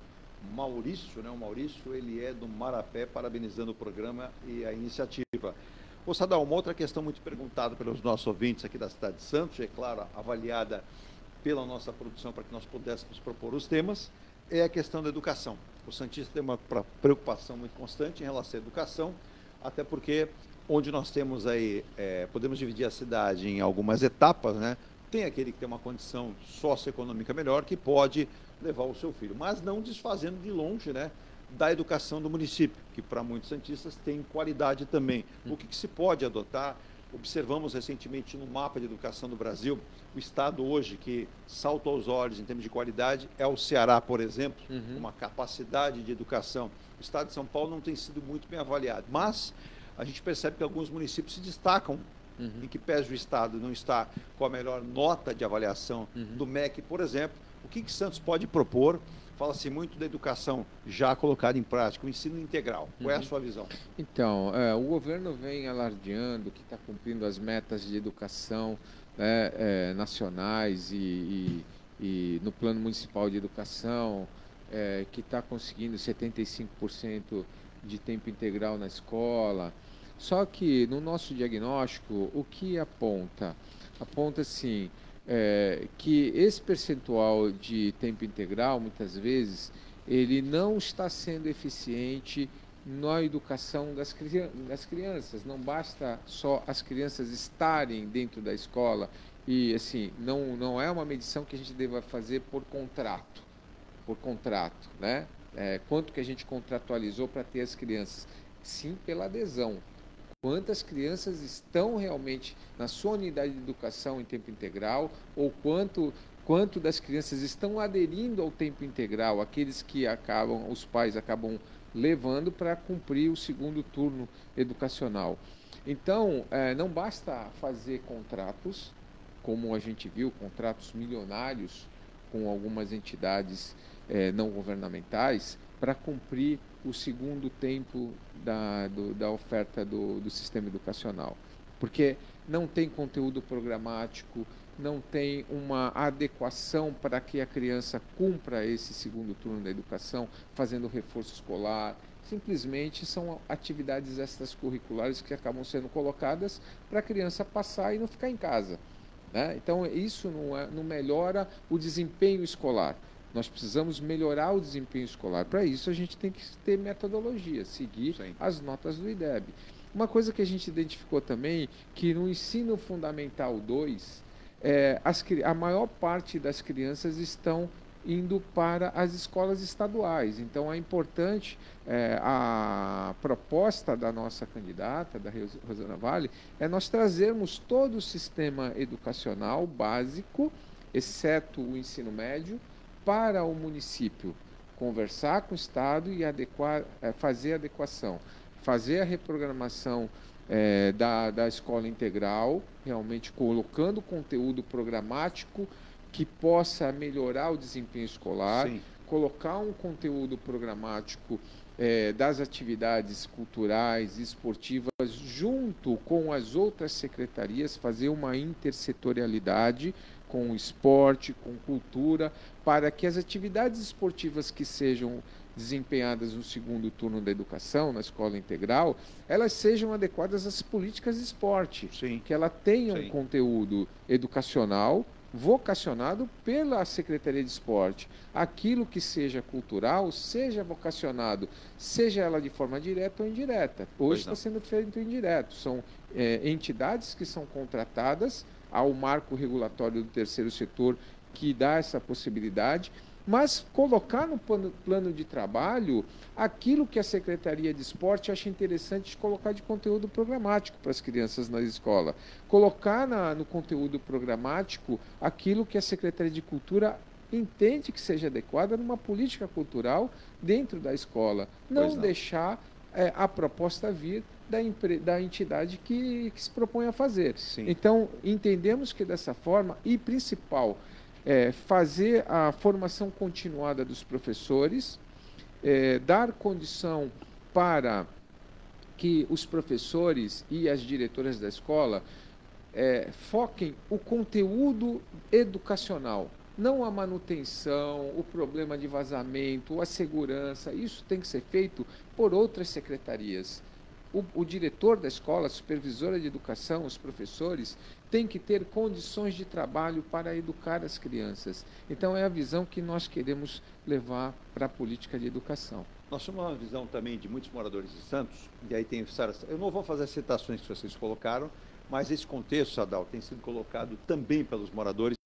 Maurício, né? O Maurício, ele é do Marapé, parabenizando o programa e a iniciativa. Ô Sadal, uma outra questão muito perguntada pelos nossos ouvintes aqui da cidade de Santos, é claro, avaliada pela nossa produção para que nós pudéssemos propor os temas, é a questão da educação. O santista tem uma preocupação muito constante em relação à educação, até porque onde nós temos aí, podemos dividir a cidade em algumas etapas, né? Tem aquele que tem uma condição socioeconômica melhor que pode levar o seu filho, mas não desfazendo de longe, né, da educação do município, que para muitos santistas tem qualidade também. O que se pode adotar? Observamos recentemente no mapa de educação do Brasil, o estado hoje que salta aos olhos em termos de qualidade é o Ceará, por exemplo, uma capacidade de educação. O estado de São Paulo não tem sido muito bem avaliado, mas a gente percebe que alguns municípios se destacam, em que pese o estado não está com a melhor nota de avaliação do MEC, por exemplo. O que Santos pode propor? Fala-se muito da educação já colocada em prática, o ensino integral. Qual é a sua visão? Então, o governo vem alardeando que está cumprindo as metas de educação nacionais e no plano municipal de educação, que está conseguindo 75% de tempo integral na escola. Só que no nosso diagnóstico, o que aponta? Aponta assim, que esse percentual de tempo integral, muitas vezes, ele não está sendo eficiente na educação das crianças. Não basta só as crianças estarem dentro da escola e, assim, não é uma medição que a gente deva fazer por contrato, né? Quanto que a gente contratualizou para ter as crianças? Sim, pela adesão. Quantas crianças estão realmente na sua unidade de educação em tempo integral, ou quanto das crianças estão aderindo ao tempo integral, aqueles que os pais acabam levando para cumprir o segundo turno educacional. Então, não basta fazer contratos, como a gente viu, contratos milionários com algumas entidades não governamentais, para cumprir o segundo tempo da oferta do sistema educacional. Porque não tem conteúdo programático, não tem uma adequação para que a criança cumpra esse segundo turno da educação, fazendo reforço escolar. Simplesmente são atividades extracurriculares que acabam sendo colocadas para a criança passar e não ficar em casa, né? Então, isso não melhora o desempenho escolar. Nós precisamos melhorar o desempenho escolar. Para isso, a gente tem que ter metodologia, seguir as notas do IDEB. Uma coisa que a gente identificou também, que no ensino fundamental 2, a maior parte das crianças estão indo para as escolas estaduais. Então, é importante, a proposta da nossa candidata, da Rosana Vale, é nós trazermos todo o sistema educacional básico, exceto o ensino médio, para o município, conversar com o Estado e fazer a adequação, fazer a reprogramação da escola integral, realmente colocando conteúdo programático que possa melhorar o desempenho escolar, colocar um conteúdo programático das atividades culturais e esportivas junto com as outras secretarias, fazer uma intersetorialidade com o esporte, com cultura, para que as atividades esportivas que sejam desempenhadas no segundo turno da educação, na escola integral, elas sejam adequadas às políticas de esporte, que ela tenha um conteúdo educacional, vocacionado pela Secretaria de Esporte. Aquilo que seja cultural, seja vocacionado, seja ela de forma direta ou indireta. Hoje está sendo feito indireto. São entidades que são contratadas ao marco regulatório do terceiro setor que dá essa possibilidade, mas colocar no plano de trabalho aquilo que a Secretaria de Esporte acha interessante de colocar de conteúdo programático para as crianças na escola. Colocar no conteúdo programático aquilo que a Secretaria de Cultura entende que seja adequada numa política cultural dentro da escola. Não deixar a proposta vir da entidade que se propõe a fazer. Então, entendemos que dessa forma, e principal, fazer a formação continuada dos professores, dar condição para que os professores e as diretoras da escola foquem o conteúdo educacional, não a manutenção, o problema de vazamento, a segurança. Isso tem que ser feito por outras secretarias. O diretor da escola, a supervisora de educação, os professores, têm que ter condições de trabalho para educar as crianças. Então, é a visão que nós queremos levar para a política de educação. Nós temos uma visão também de muitos moradores de Santos, e aí tem... Eu não vou fazer as citações que vocês colocaram, mas esse contexto, Sadal, tem sido colocado também pelos moradores.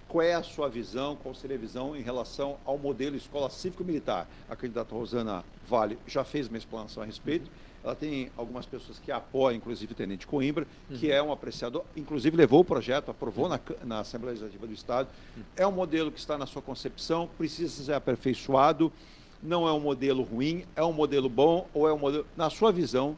Qual é a sua visão, qual seria a visão em relação ao modelo escola cívico-militar? A candidata Rosana Vale já fez uma explanação a respeito. Ela tem algumas pessoas que apoiam, inclusive o Tenente Coimbra, que é um apreciador, inclusive levou o projeto, aprovou na Assembleia Legislativa do Estado. É um modelo que está na sua concepção, precisa ser aperfeiçoado, não é um modelo ruim, é um modelo bom ou é um modelo, na sua visão,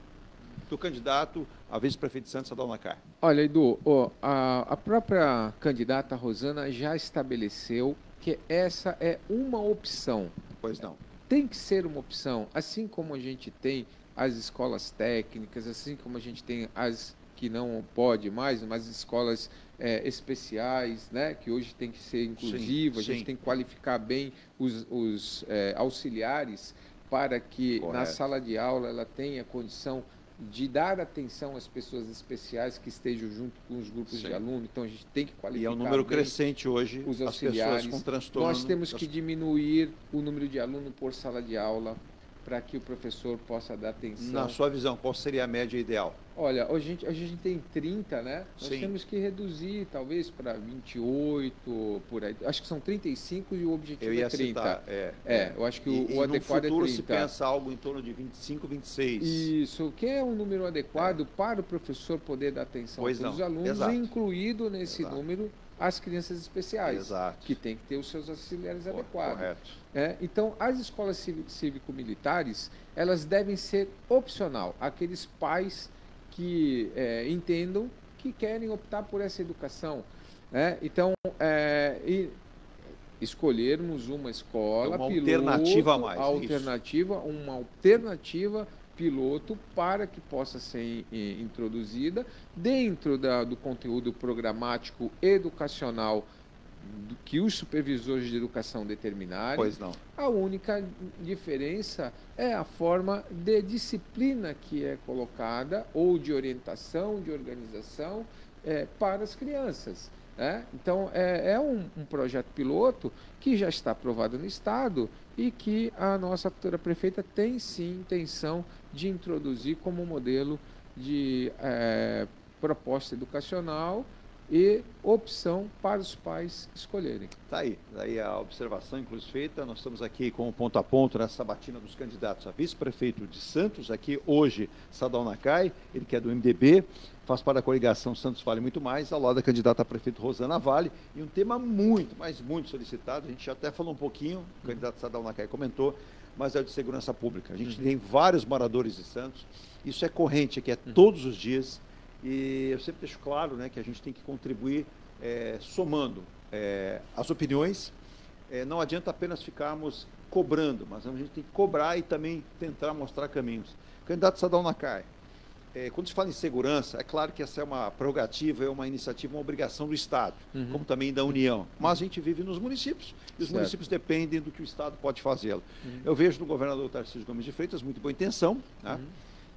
do candidato a vice-prefeito de Santos, Sadal Nakar? Olha, Edu, a própria candidata Rosana já estabeleceu que essa é uma opção. Pois não. Tem que ser uma opção, assim como a gente tem as escolas técnicas, assim como a gente tem as que não pode mais, mas escolas especiais, né, que hoje tem que ser inclusivas, a gente tem que qualificar bem os auxiliares para que na sala de aula ela tenha condição de dar atenção às pessoas especiais que estejam junto com os grupos de alunos. Então, a gente tem que qualificar. E é um número crescente hoje, os auxiliares. As pessoas com transtorno. Nós temos que diminuir o número de aluno por sala de aula para que o professor possa dar atenção. Na sua visão, qual seria a média ideal? Olha, hoje a gente tem 30, né? Nós temos que reduzir, talvez, para 28, por aí. Acho que são 35 e o objetivo é 30. Eu acho que o adequado é 30. No futuro se pensa algo em torno de 25, 26. Isso, que é um número adequado para o professor poder dar atenção aos alunos, incluído nesse número às crianças especiais, Exato. que tem que ter os seus auxiliares adequados. Correto. Então, as escolas cívico-militares, elas devem ser opcional. Aqueles pais que entendam que querem optar por essa educação. Então, escolhermos uma escola uma piloto, alternativa a mais. uma alternativa piloto para que possa ser introduzida dentro do conteúdo programático educacional que os supervisores de educação determinarem. Pois não. A única diferença é a forma de disciplina que é colocada, ou de orientação, de organização para as crianças. Então, é um projeto piloto que já está aprovado no Estado e que a nossa futura prefeita tem, sim, intenção de introduzir como modelo de proposta educacional e opção para os pais escolherem. Tá aí. Daí a observação, inclusive, feita. Nós estamos aqui com o ponto a ponto nessa sabatina dos candidatos a vice-prefeito de Santos. Aqui hoje, Sadal Nakai, ele que é do MDB, faz parte da coligação Santos Vale Muito Mais, ao lado da candidata a prefeito Rosana Vale, e um tema muito, mas muito solicitado. A gente já até falou um pouquinho, o candidato Sadal Nakai comentou, mas é o de segurança pública. A gente tem vários moradores de Santos, isso é corrente aqui, é todos os dias. E eu sempre deixo claro, né, que a gente tem que contribuir somando as opiniões. Não adianta apenas ficarmos cobrando, mas a gente tem que cobrar e também tentar mostrar caminhos. Candidato Sadal Nakai, quando se fala em segurança, é claro que essa é uma prerrogativa, é uma iniciativa, uma obrigação do Estado, como também da União. Mas a gente vive nos municípios e os municípios dependem do que o Estado pode fazê-lo. Eu vejo no governador Tarcísio Gomes de Freitas muito boa intenção, né?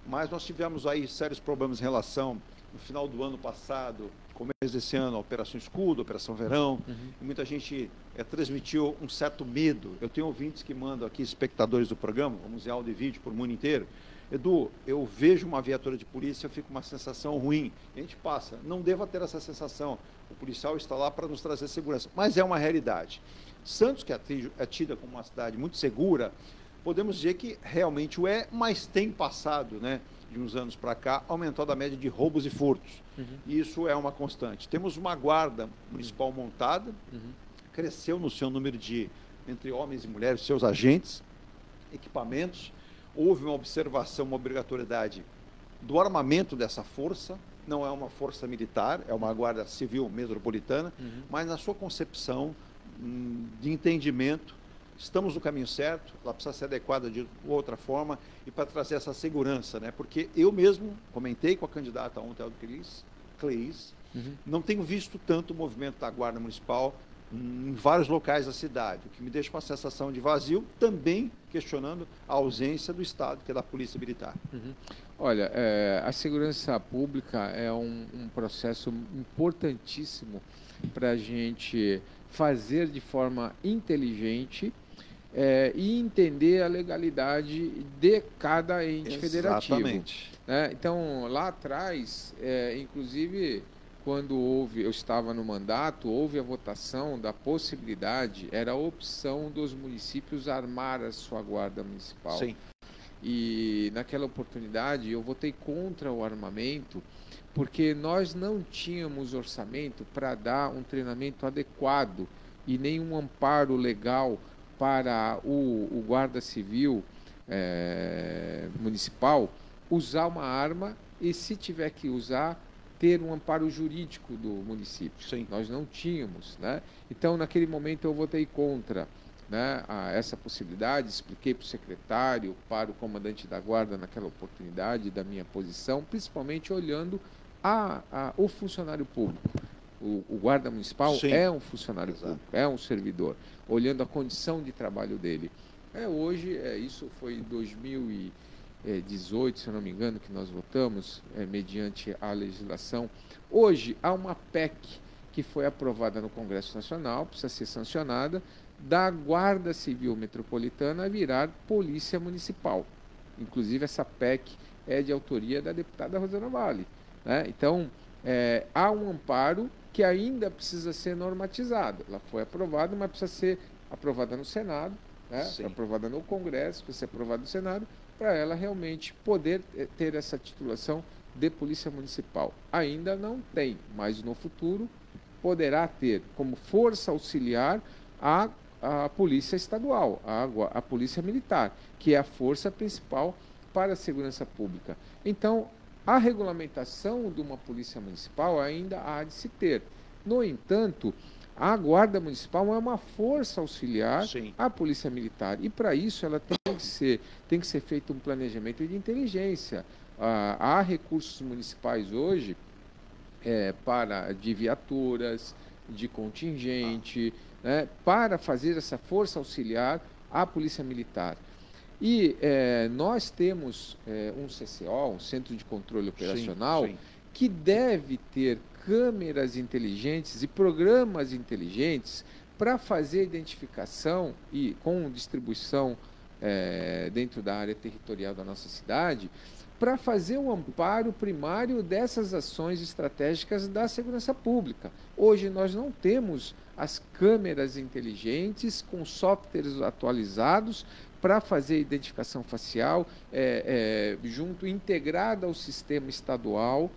Mas nós tivemos aí sérios problemas em relação, no final do ano passado, começo desse ano, a Operação Escudo, a Operação Verão, e muita gente transmitiu um certo medo. Eu tenho ouvintes que mandam aqui, espectadores do programa, vamos em áudio e vídeo por mundo inteiro. Edu, eu vejo uma viatura de polícia, eu fico com uma sensação ruim. E a gente passa, não deva ter essa sensação. O policial está lá para nos trazer segurança, mas é uma realidade. Santos, que é tida como uma cidade muito segura, podemos dizer que realmente o mas tem passado, né, de uns anos para cá, aumentou a média de roubos e furtos. E isso é uma constante. Temos uma guarda municipal montada, cresceu no seu número entre homens e mulheres, seus agentes, equipamentos. Houve uma observação, uma obrigatoriedade do armamento dessa força, não é uma força militar, é uma guarda civil metropolitana, mas na sua concepção de entendimento, estamos no caminho certo, ela precisa ser adequada de outra forma e para trazer essa segurança, né? Porque eu mesmo comentei com a candidata ontem, Cleis, não tenho visto tanto o movimento da Guarda Municipal em vários locais da cidade, o que me deixa com uma sensação de vazio, também questionando a ausência do Estado, que é da Polícia Militar. Olha, a segurança pública é um processo importantíssimo para a gente fazer de forma inteligente e entender a legalidade de cada ente federativo. Exatamente. Então, lá atrás, inclusive, quando eu estava no mandato, houve a votação da possibilidade, era a opção dos municípios armar a sua guarda municipal. Sim. E naquela oportunidade eu votei contra o armamento, porque nós não tínhamos orçamento para dar um treinamento adequado e nenhum amparo legal para o guarda civil municipal usar uma arma e, se tiver que usar, ter um amparo jurídico do município. Sim. Nós não tínhamos, né? Então, naquele momento, eu votei contra, né, essa possibilidade, expliquei para o secretário, para o comandante da guarda naquela oportunidade, da minha posição, principalmente olhando o funcionário público. O guarda municipal é um funcionário público, é um servidor, olhando a condição de trabalho dele. Hoje, isso foi em 2018, se eu não me engano, que nós votamos, mediante a legislação. Hoje, há uma PEC que foi aprovada no Congresso Nacional, precisa ser sancionada, da Guarda Civil Metropolitana virar Polícia Municipal. Inclusive, essa PEC é de autoria da deputada Rosana Vale, né? Então, há um amparo que ainda precisa ser normatizado. Ela foi aprovada, mas precisa ser aprovada no Senado, né? Aprovada no Congresso, precisa ser aprovada no Senado, para ela realmente poder ter essa titulação de Polícia Municipal. Ainda não tem, mas no futuro poderá ter como força auxiliar a Polícia Estadual, a Polícia Militar, que é a força principal para a segurança pública. Então, a regulamentação de uma polícia municipal ainda há de se ter. No entanto, a Guarda Municipal é uma força auxiliar à Polícia Militar e, para isso, ela tem que ser feito um planejamento de inteligência. Há recursos municipais hoje de viaturas, de contingente, né, para fazer essa força auxiliar à Polícia Militar. E nós temos um CCO, um Centro de Controle Operacional, que deve ter câmeras inteligentes e programas inteligentes para fazer identificação e com distribuição dentro da área territorial da nossa cidade, para fazer o amparo primário dessas ações estratégicas da segurança pública. Hoje nós não temos as câmeras inteligentes com softwares atualizados para fazer identificação facial integrada ao sistema estadual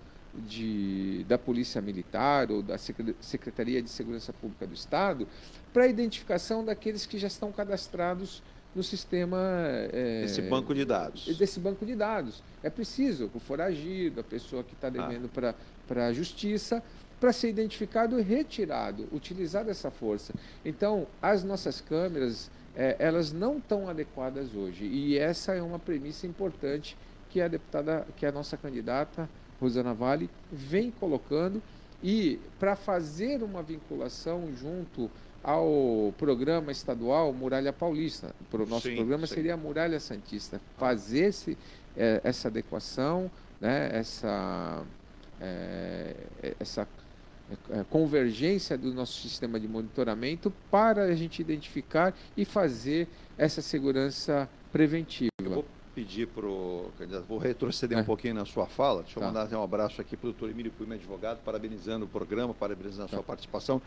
da Polícia Militar ou da Secretaria de Segurança Pública do Estado, para a identificação daqueles que já estão cadastrados no sistema... Esse banco de dados. Desse banco de dados. É preciso o foragido, a pessoa que está devendo para a Justiça, para ser identificado e retirado, utilizar essa força. Então, as nossas câmeras, elas não estão adequadas hoje. E essa é uma premissa importante que a nossa candidata, Rosana Vale, vem colocando, e para fazer uma vinculação junto ao programa estadual Muralha Paulista. O nosso programa seria a Muralha Santista. Fazer essa adequação, né, essa convergência do nosso sistema de monitoramento para a gente identificar e fazer essa segurança preventiva. Eu vou pedir para o candidato, vou retroceder um pouquinho na sua fala. Deixa eu mandar um abraço aqui para o doutor Emílio Puma, advogado, parabenizando o programa, parabenizando a sua participação.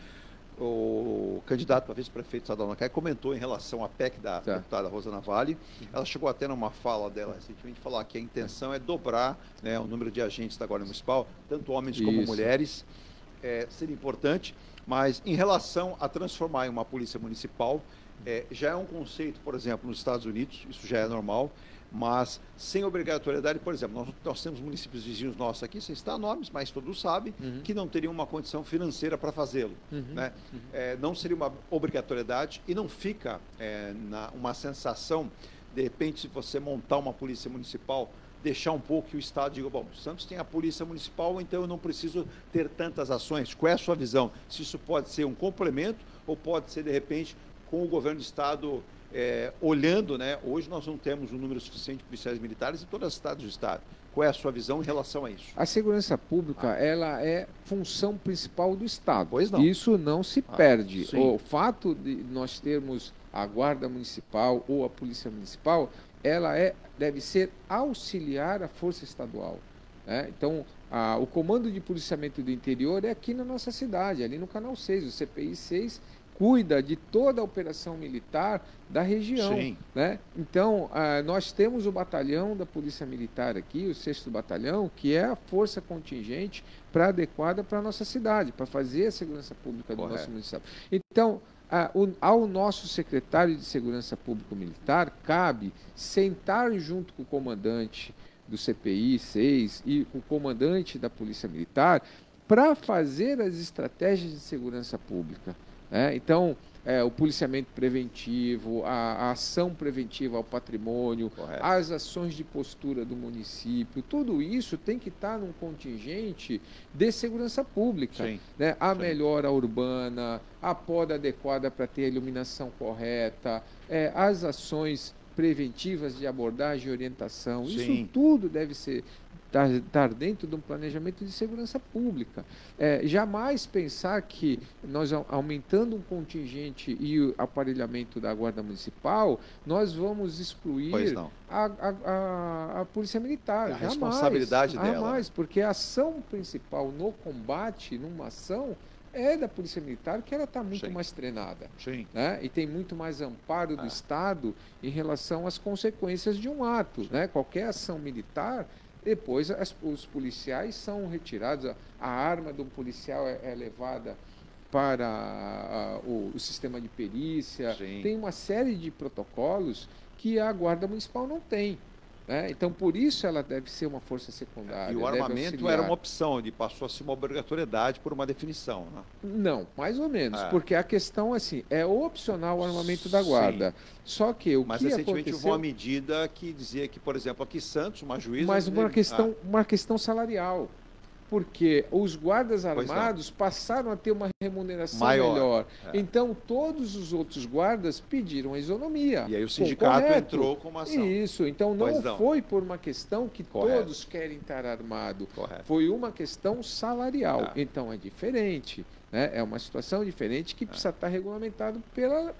O candidato para vice-prefeito estadual na CAI comentou em relação à PEC da deputada Rosana Vale. Ela chegou até numa fala dela recentemente falar que a intenção é dobrar, né, o número de agentes da Guarda Municipal, tanto homens como mulheres. Seria importante, mas em relação a transformar em uma polícia municipal, já é um conceito, por exemplo, nos Estados Unidos, isso já é normal, mas sem obrigatoriedade. Por exemplo, nós temos municípios vizinhos nossos aqui, sem citar nomes, mas todos sabem, que não teriam uma condição financeira para fazê-lo. Né? Não seria uma obrigatoriedade e não fica uma sensação, de repente, se você montar uma polícia municipal, deixar um pouco que o Estado diga, bom, Santos tem a polícia municipal, então eu não preciso ter tantas ações. Qual é a sua visão? Se isso pode ser um complemento ou pode ser, de repente, com o governo do Estado olhando, né? Hoje nós não temos um número suficiente de policiais militares em todas as cidades do Estado. Qual é a sua visão em relação a isso? A segurança pública, ela é função principal do Estado. Pois não. Isso não se perde. O fato de nós termos a Guarda Municipal ou a Polícia Municipal, ela deve ser auxiliar à Força Estadual. Né? Então, o Comando de Policiamento do Interior é aqui na nossa cidade, ali no Canal 6, o CPI 6, cuida de toda a operação militar da região. Né? Então, nós temos o batalhão da Polícia Militar aqui, o 6º Batalhão, que é a força contingente adequada para a nossa cidade, para fazer a segurança pública do nosso município. Então, ao nosso secretário de Segurança Pública Militar, cabe sentar junto com o comandante do CPI 6 e o comandante da Polícia Militar para fazer as estratégias de segurança pública. Então, o policiamento preventivo, a ação preventiva ao patrimônio, as ações de postura do município, tudo isso tem que estar num contingente de segurança pública. Né? A melhora urbana, a poda adequada para ter a iluminação correta, as ações preventivas de abordagem e orientação, isso tudo deve estar dentro de um planejamento de segurança pública. Jamais pensar que nós, aumentando um contingente e o aparelhamento da Guarda Municipal, nós vamos excluir a Polícia Militar. A responsabilidade dela. Jamais, porque a ação principal no combate, numa ação, é da Polícia Militar, que ela está muito mais treinada. Né? E tem muito mais amparo do Estado em relação às consequências de um ato. Né? Qualquer ação militar, depois os policiais são retirados, a arma de um policial é levada para o sistema de perícia. Sim. Tem uma série de protocolos que a Guarda Municipal não tem. Então, por isso ela deve ser uma força secundária. E o armamento era uma opção, ele passou a ser uma obrigatoriedade por uma definição, né? Não, mais ou menos, porque a questão assim, é opcional o armamento da Guarda. Sim. Só que Mas recentemente houve uma medida que dizia que, por exemplo, aqui em Santos, uma juíza... Mas uma questão salarial. Porque os guardas armados passaram a ter uma remuneração melhor. Então, todos os outros guardas pediram a isonomia. E aí o sindicato entrou com uma ação. Isso. Então, não foi por uma questão que todos querem estar armado. Foi uma questão salarial. Então, é diferente. É uma situação diferente que precisa estar regulamentado pela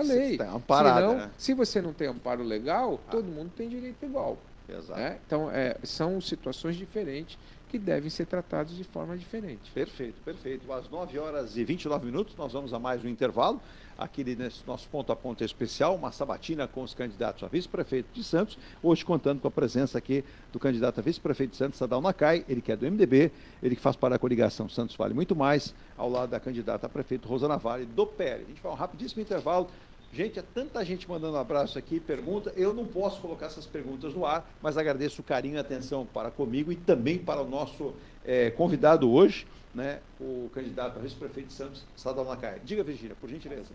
lei. Está amparada, senão, se você não tem amparo legal, todo mundo tem direito igual. Exato. Então, são situações diferentes que devem ser tratados de forma diferente. Perfeito, perfeito. Às 9h29, nós vamos a mais um intervalo, aqui nesse nosso ponto a ponto especial, uma sabatina com os candidatos a vice-prefeito de Santos, hoje contando com a presença aqui do candidato a vice-prefeito de Santos, Sadal Nakai, ele que é do MDB, ele que faz para a coligação Santos Vale Muito Mais, ao lado da candidata a prefeito Rosana Vale, do PL. A gente vai um rapidíssimo intervalo. Gente, é tanta gente mandando um abraço aqui, pergunta. Eu não posso colocar essas perguntas no ar, mas agradeço o carinho e a atenção para comigo e também para o nosso convidado hoje, né, o candidato a vice-prefeito de Santos, Sadal Nakai. Diga, Virgínia, por gentileza.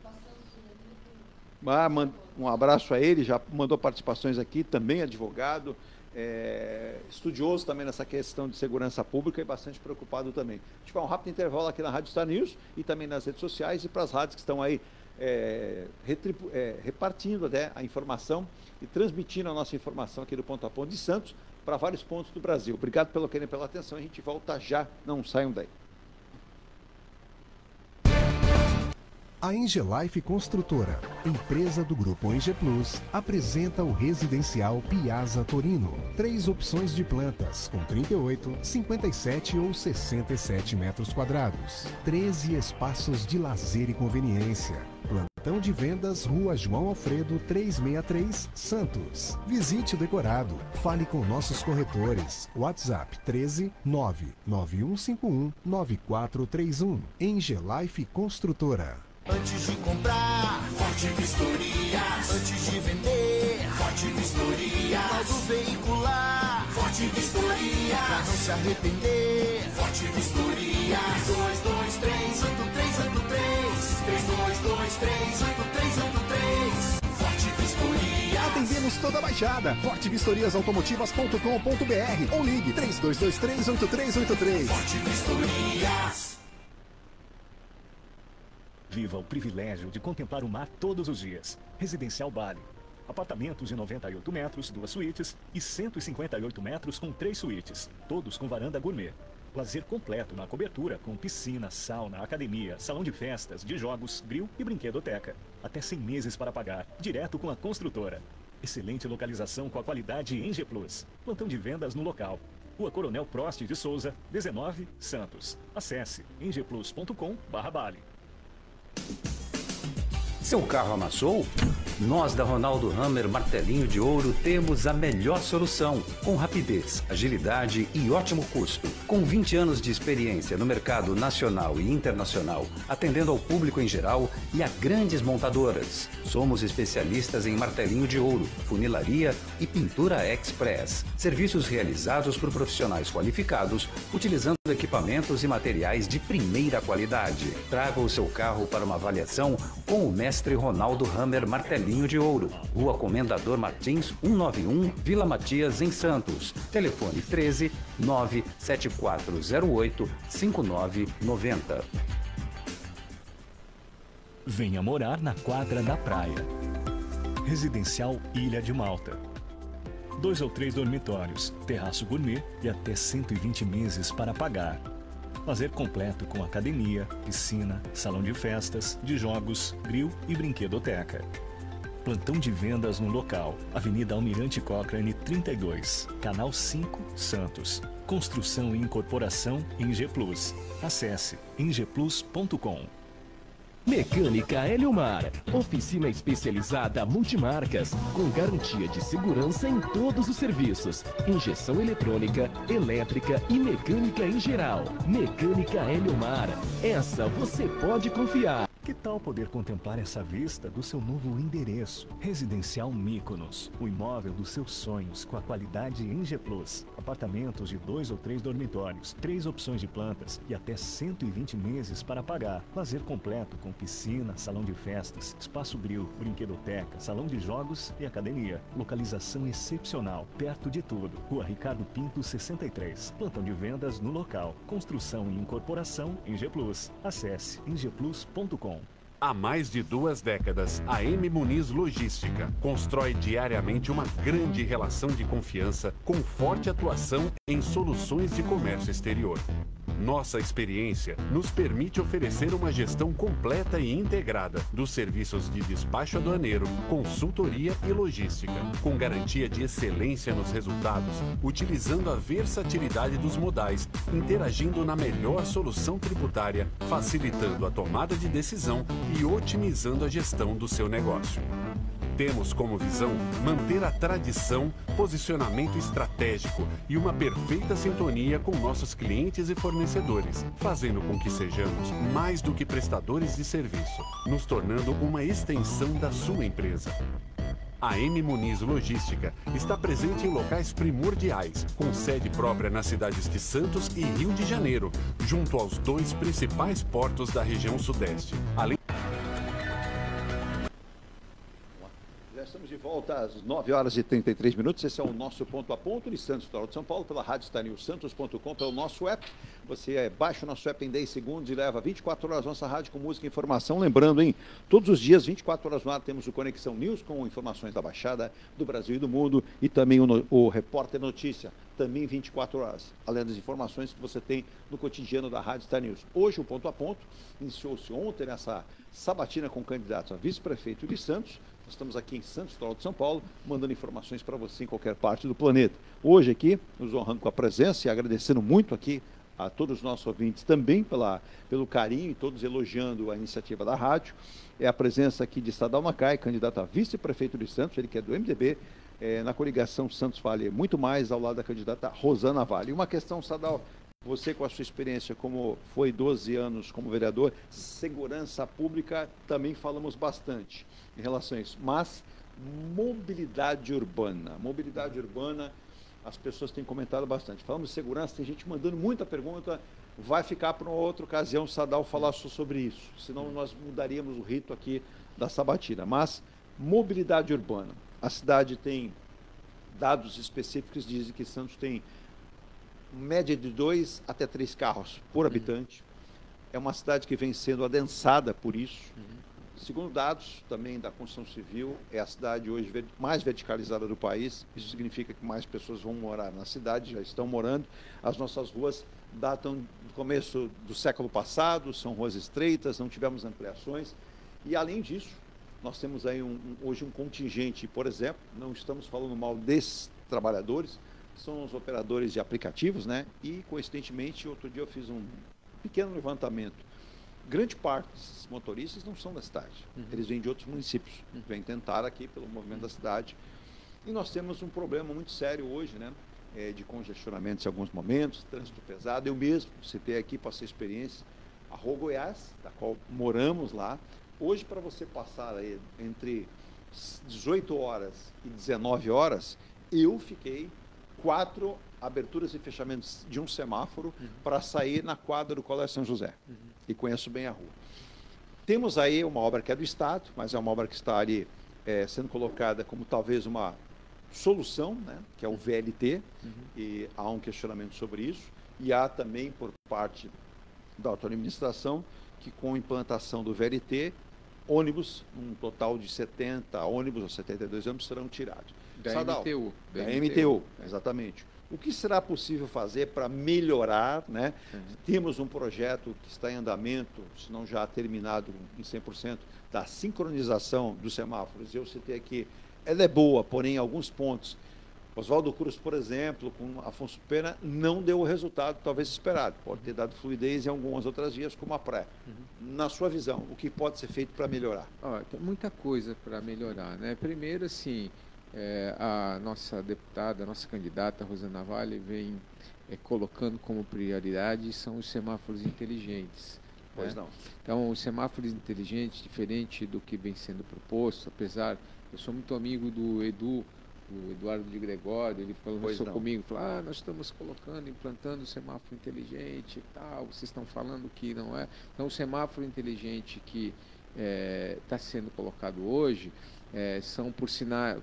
Um abraço a ele, já mandou participações aqui, também advogado, estudioso também nessa questão de segurança pública e bastante preocupado também. A gente vai um rápido intervalo aqui na Rádio Star News e também nas redes sociais e para as rádios que estão aí repartindo até a informação e transmitindo a nossa informação aqui do Ponto a Ponto de Santos para vários pontos do Brasil. Obrigado pelo carinho e pela atenção. A gente volta já. Não saiam daí. A Engelife Construtora, empresa do Grupo Enge Plus, apresenta o residencial Piazza Torino. 3 opções de plantas, com 38, 57 ou 67 metros quadrados. 13 espaços de lazer e conveniência. Plantão de vendas, Rua João Alfredo, 363, Santos. Visite o decorado. Fale com nossos corretores. WhatsApp 13 99151 9431. Engelife Construtora. Antes de comprar, Forte Vistorias. Antes de vender, Forte Vistorias. Modo veicular, Forte Vistorias. Pra não se arrepender, Forte Vistorias. 322383. 322383. Forte Vistorias. Atendemos toda a Baixada. fortevistoriasautomotivas.com.br ou ligue 32238383. Forte Vistorias. Viva o privilégio de contemplar o mar todos os dias. Residencial Bali. Apartamentos de 98 metros, 2 suítes e 158 metros com 3 suítes, todos com varanda gourmet. Lazer completo na cobertura com piscina, sauna, academia, salão de festas, de jogos, grill e brinquedoteca. Até 100 meses para pagar, direto com a construtora. Excelente localização com a qualidade Enge Plus. Plantão de vendas no local. Rua Coronel Prost de Souza, 19, Santos. Acesse engeplus.com/Bali. Seu carro amassou? Nós da Ronaldo Hammer Martelinho de Ouro temos a melhor solução, com rapidez, agilidade e ótimo custo. Com 20 anos de experiência no mercado nacional e internacional, atendendo ao público em geral e a grandes montadoras. Somos especialistas em martelinho de ouro, funilaria e pintura express. Serviços realizados por profissionais qualificados, utilizando equipamentos e materiais de primeira qualidade. Traga o seu carro para uma avaliação com o mestre Ronaldo Hammer Martelinho de Ouro. Rua Comendador Martins, 191, Vila Matias, em Santos. Telefone 13 97408 5990. Venha morar na quadra da praia. Residencial Ilha de Malta. 2 ou 3 dormitórios, terraço gourmet e até 120 meses para pagar. Lazer completo com academia, piscina, salão de festas, de jogos, grill e brinquedoteca. Plantão de vendas no local. Avenida Almirante Cochrane 32, Canal 5, Santos. Construção e incorporação Enge Plus. Acesse engeplus.com. Mecânica Eliomar, oficina especializada multimarcas, com garantia de segurança em todos os serviços, injeção eletrônica, elétrica e mecânica em geral. Mecânica Eliomar, essa você pode confiar. Que tal poder contemplar essa vista do seu novo endereço? Residencial Mykonos, o imóvel dos seus sonhos com a qualidade ENGE Plus. Apartamentos de 2 ou 3 dormitórios, 3 opções de plantas e até 120 meses para pagar. Lazer completo com piscina, salão de festas, espaço grill, brinquedoteca, salão de jogos e academia. Localização excepcional, perto de tudo. Rua Ricardo Pinto 63. Plantão de vendas no local. Construção e incorporação ENGE Plus. Acesse engeplus.com. Há mais de 2 décadas, a M Muniz Logística constrói diariamente uma grande relação de confiança com forte atuação em soluções de comércio exterior. Nossa experiência nos permite oferecer uma gestão completa e integrada dos serviços de despacho aduaneiro, consultoria e logística, com garantia de excelência nos resultados, utilizando a versatilidade dos modais, interagindo na melhor solução tributária, facilitando a tomada de decisão e otimizando a gestão do seu negócio. Temos como visão manter a tradição, posicionamento estratégico e uma perfeita sintonia com nossos clientes e fornecedores, fazendo com que sejamos mais do que prestadores de serviço, nos tornando uma extensão da sua empresa. A M Muniz Logística está presente em locais primordiais, com sede própria nas cidades de Santos e Rio de Janeiro, junto aos 2 principais portos da região sudeste. Além Estamos de volta às 9h33. Esse é o nosso Ponto a Ponto de Santos, Litoral de São Paulo, pela Rádio Santos.com, pelo nosso app. Você baixa o nosso app em 10 segundos e leva 24 horas nossa rádio com música e informação. Lembrando, hein, todos os dias, 24 horas no ar, temos o Conexão News com informações da Baixada, do Brasil e do mundo, e também o Repórter Notícia, também 24 horas, além das informações que você tem no cotidiano da Rádio Star News. Hoje o Ponto a Ponto iniciou-se ontem nessa sabatina com candidatos a vice-prefeito de Santos. Nós estamos aqui em Santos, Litoral de São Paulo, mandando informações para você em qualquer parte do planeta. Hoje aqui, nos honrando com a presença e agradecendo muito aqui a todos os nossos ouvintes também pelo carinho e todos elogiando a iniciativa da rádio, é a presença aqui de Sadal Nakai, candidato a vice-prefeito de Santos, ele que é do MDB, na coligação Santos Vale muito mais, ao lado da candidata Rosana Vale. E uma questão, Sadal, você com a sua experiência, como foi 12 anos como vereador, segurança pública, também falamos bastante em relação a isso, mas mobilidade urbana, as pessoas têm comentado bastante. Falamos de segurança, tem gente mandando muita pergunta, vai ficar para uma outra ocasião o Sadal falar sobre isso, senão nós mudaríamos o rito aqui da sabatina. Mas mobilidade urbana, a cidade tem dados específicos, dizem que Santos tem média de 2 até 3 carros por habitante. É uma cidade que vem sendo adensada por isso. Segundo dados também da construção civil, é a cidade hoje mais verticalizada do país. Isso significa que mais pessoas vão morar na cidade, já estão morando. As nossas ruas datam do começo do século passado, são ruas estreitas, não tivemos ampliações. E, além disso, nós temos aí hoje um contingente, por exemplo, não estamos falando mal desses trabalhadores, são os operadores de aplicativos, né? E, coincidentemente, outro dia eu fiz um pequeno levantamento. Grande parte desses motoristas não são da cidade, eles vêm de outros municípios, vêm tentar aqui pelo movimento da cidade. E nós temos um problema muito sério hoje, né? De congestionamentos em alguns momentos, trânsito pesado. Eu mesmo citei aqui, passei experiência, a Rua Goiás, da qual moramos lá. Hoje, para você passar aí entre 18 horas e 19 horas, eu fiquei 4 aberturas e fechamentos de um semáforo para sair na quadra do Colégio São José. E conheço bem a rua. Temos aí uma obra que é do Estado, mas é uma obra que está ali sendo colocada como talvez uma solução, né, que é o VLT, e há um questionamento sobre isso, e há também por parte da autoadministração que com a implantação do VLT, ônibus, um total de 70 ônibus ou 72 ônibus serão tirados. Da Sadal, MTU. Da MTU, exatamente. O que será possível fazer para melhorar, né? Temos um projeto que está em andamento, se não já terminado em 100%, da sincronização dos semáforos. Eu citei aqui, ela é boa, porém, em alguns pontos, Oswaldo Cruz, por exemplo, com Afonso Pena, não deu o resultado talvez esperado. Pode ter dado fluidez em algumas outras vias, como a pré. Na sua visão, o que pode ser feito para melhorar? Tem muita coisa para melhorar, né? Primeiro, assim, a nossa deputada, a nossa candidata, Rosana Vale, vem colocando como prioridade são os semáforos inteligentes. Pois né? não. Então, os semáforos inteligentes, diferente do que vem sendo proposto, apesar, eu sou muito amigo do Eduardo de Gregório, ele conversou comigo, falou, nós estamos implantando o semáforo inteligente e tal, vocês estão falando que não é. Então, o semáforo inteligente que está sendo colocado hoje são por sinal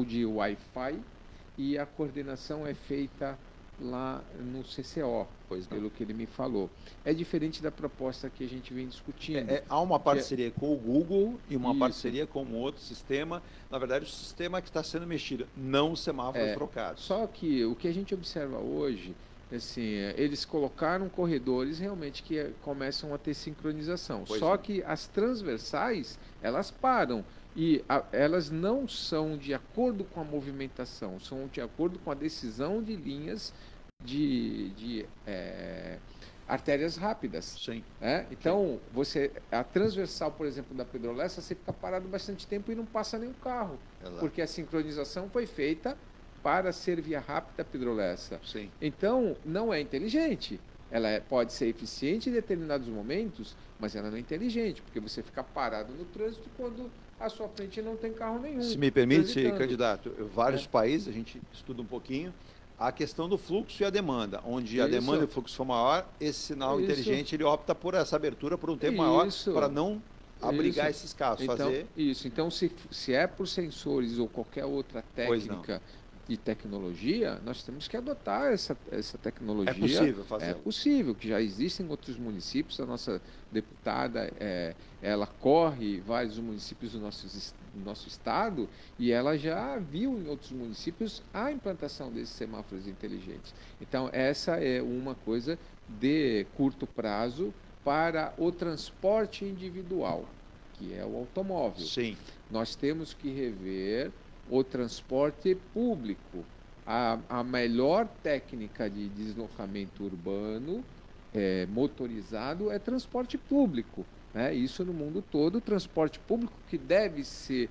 de Wi-Fi, e a coordenação é feita lá no CCO, pelo que ele me falou. É diferente da proposta que a gente vem discutindo. Há uma parceria com o Google e uma parceria com um outro sistema. Na verdade, o sistema que está sendo mexido, não os semáforos trocados. Só que o que a gente observa hoje, assim, eles colocaram corredores realmente que começam a ter sincronização. Só que as transversais, elas param. E elas não são de acordo com a movimentação, são de acordo com a decisão de linhas de artérias rápidas. Sim. Então, a transversal, por exemplo, da Pedro Lessa, você fica parado bastante tempo e não passa nenhum carro. Exato. Porque a sincronização foi feita para ser via rápida Pedro Lessa. Sim. Então, não é inteligente. Ela pode ser eficiente em determinados momentos, mas ela não é inteligente, porque você fica parado no trânsito quando à sua frente não tem carro nenhum. Se me permite, candidato, vários países, a gente estuda um pouquinho, a questão do fluxo e a demanda, onde a demanda e o fluxo for maior, esse sinal inteligente ele opta por essa abertura por um tempo maior para não abrigar esses casos. Então, se é por sensores ou qualquer outra técnica de tecnologia, nós temos que adotar essa tecnologia. É possível fazer. É possível, que já existem em outros municípios. A nossa deputada, ela corre vários municípios do nosso estado e ela já viu em outros municípios a implantação desses semáforos inteligentes. Então, essa é uma coisa de curto prazo para o transporte individual, que é o automóvel. Sim. Nós temos que rever o transporte público. A melhor técnica de deslocamento urbano motorizado é transporte público. Isso no mundo todo, o transporte público que deve ser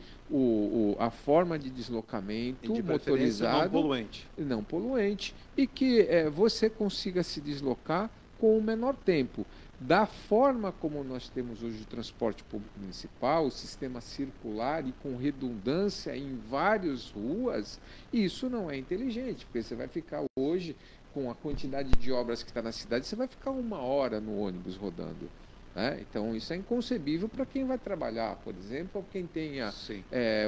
a forma de deslocamento motorizado, não poluente, e que você consiga se deslocar com o menor tempo. Da forma como nós temos hoje o transporte público municipal, o sistema circular e com redundância em várias ruas, isso não é inteligente, porque você vai ficar hoje, com a quantidade de obras que está na cidade, você vai ficar 1 hora no ônibus rodando. Então, isso é inconcebível para quem vai trabalhar, por exemplo, ou quem tenha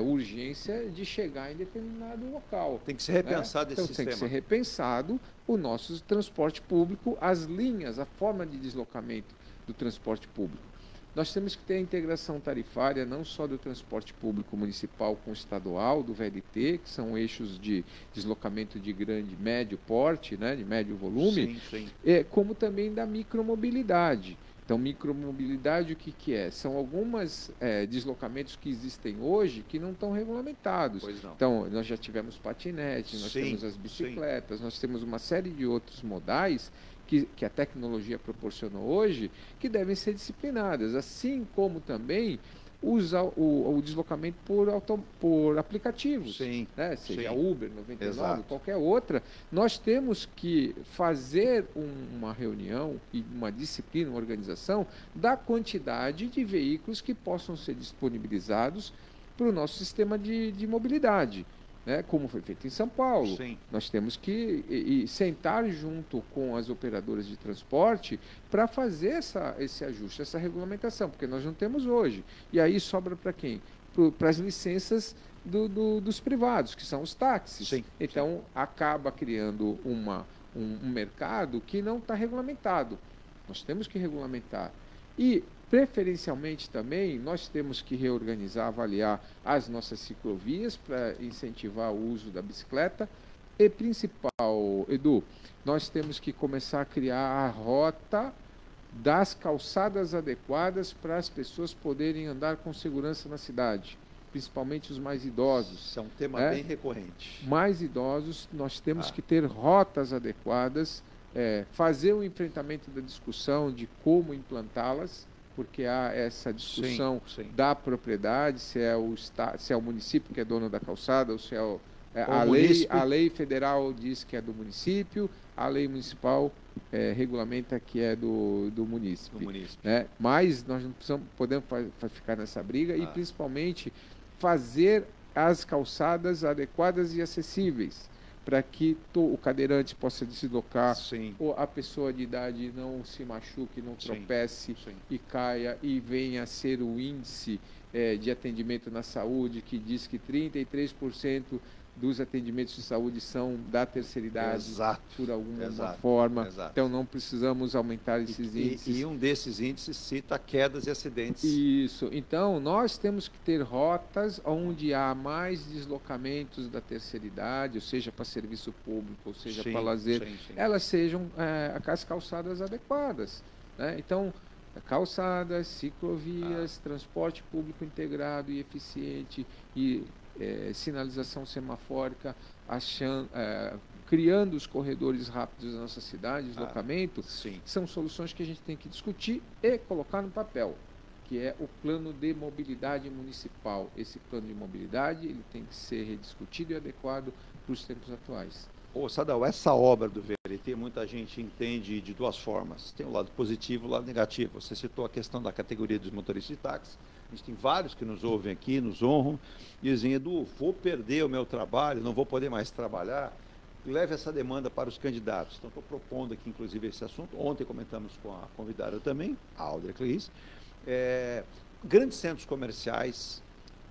urgência de chegar em determinado local. Tem que ser repensado esse sistema. Tem que ser repensado o nosso transporte público, as linhas, a forma de deslocamento do transporte público. Nós temos que ter a integração tarifária não só do transporte público municipal com o estadual, do VLT, que são eixos de deslocamento de grande, médio porte, de médio volume, como também da micromobilidade. Então, micromobilidade, o que é? São alguns deslocamentos que existem hoje que não estão regulamentados. Então, nós já tivemos patinete, nós temos as bicicletas, nós temos uma série de outros modais que a tecnologia proporcionou hoje que devem ser disciplinadas, assim como também o deslocamento por aplicativos, seja Uber, 99, qualquer outra. Nós temos que fazer uma reunião e uma disciplina, uma organização da quantidade de veículos que possam ser disponibilizados para o nosso sistema de mobilidade. Como foi feito em São Paulo. Nós temos que sentar junto com as operadoras de transporte para fazer esse ajuste, essa regulamentação, porque nós não temos hoje. E aí sobra para quem? Para as licenças dos privados, que são os táxis. Então, acaba criando um mercado que não está regulamentado. Nós temos que regulamentar. E, preferencialmente também, nós temos que reorganizar, avaliar as nossas ciclovias para incentivar o uso da bicicleta. E principal, Edu, nós temos que começar a criar a rota das calçadas adequadas para as pessoas poderem andar com segurança na cidade. principalmente os mais idosos. Isso é um tema bem recorrente. Mais idosos, nós temos que ter rotas adequadas, fazer o enfrentamento da discussão de como implantá-las, porque há essa discussão da propriedade, se é o município que é dono da calçada, ou se é a lei federal diz que é do município, a lei municipal regulamenta que é do município. Né? Mas nós não podemos ficar nessa briga e, principalmente, fazer as calçadas adequadas e acessíveis, para que o cadeirante possa deslocar, ou a pessoa de idade não se machuque, não tropece e caia, e venha a ser o índice de atendimento na saúde, que diz que 33% dos atendimentos de saúde são da terceira idade, por alguma forma. Então, não precisamos aumentar esses índices. E um desses índices cita quedas e acidentes. Isso. Então, nós temos que ter rotas onde há mais deslocamentos da terceira idade, ou seja, para serviço público, ou seja, para lazer, elas sejam as calçadas adequadas. Né? Então, calçadas, ciclovias, transporte público integrado e eficiente, e sinalização semafórica, criando os corredores rápidos da nossa cidade, deslocamento, são soluções que a gente tem que discutir e colocar no papel, que é o plano de mobilidade municipal. Esse plano de mobilidade ele tem que ser rediscutido e adequado para os tempos atuais. Sadal, essa obra do VLT, muita gente entende de duas formas. Tem o lado positivo e o lado negativo. Você citou a questão da categoria dos motoristas de táxi. A gente tem vários que nos ouvem aqui, nos honram, e dizem: Edu, vou perder o meu trabalho, não vou poder mais trabalhar. Leve essa demanda para os candidatos. Então, estou propondo aqui, inclusive, esse assunto. Ontem comentamos com a convidada também, a Aldra Cleis. Grandes centros comerciais,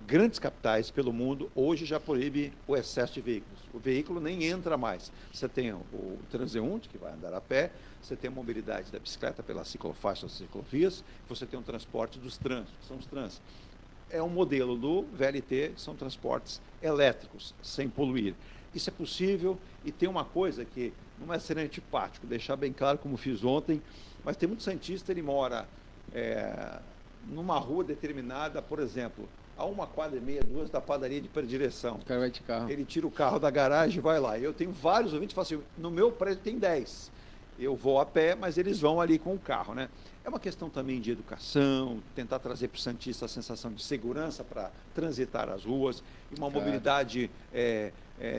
grandes capitais pelo mundo, hoje já proíbe o excesso de veículos. O veículo nem entra mais. Você tem o transeunte, que vai andar a pé, você tem a mobilidade da bicicleta pelas ciclofaixas e ciclovias, você tem o transporte dos trânsitos, que são os trânsitos. É um modelo do VLT, são transportes elétricos, sem poluir. Isso é possível, e tem uma coisa que não é ser antipático, deixar bem claro, como fiz ontem, mas tem muito santista, ele mora numa rua determinada, por exemplo, a 1,4 2 da padaria de predileção. O cara vai de carro. Ele tira o carro da garagem e vai lá. Eu tenho vários ouvintes que falam assim: no meu prédio tem 10. Eu vou a pé, mas eles vão ali com o carro, né? É uma questão também de educação, tentar trazer para o santista a sensação de segurança para transitar as ruas, e uma mobilidade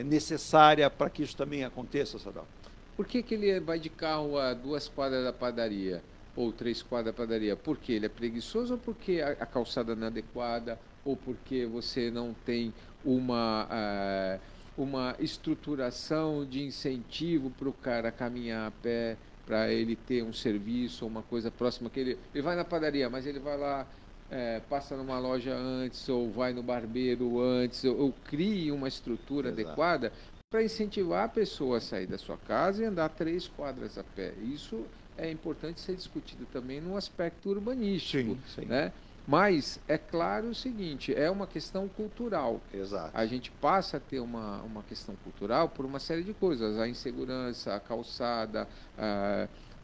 necessária para que isso também aconteça, Sadal. Por que ele vai de carro a 2 quadras da padaria? Ou 3 quadras da padaria? Porque ele é preguiçoso, ou porque a calçada não é adequada, ou porque você não tem uma estruturação de incentivo para o cara caminhar a pé, para ele ter um serviço ou uma coisa próxima, que ele vai na padaria, mas ele vai lá, passa numa loja antes, ou vai no barbeiro antes, ou crie uma estrutura adequada para incentivar a pessoa a sair da sua casa e andar 3 quadras a pé. Isso é importante ser discutido também no aspecto urbanístico, né? Mas é claro o seguinte, é uma questão cultural. A gente passa a ter uma questão cultural por uma série de coisas: a insegurança, a calçada,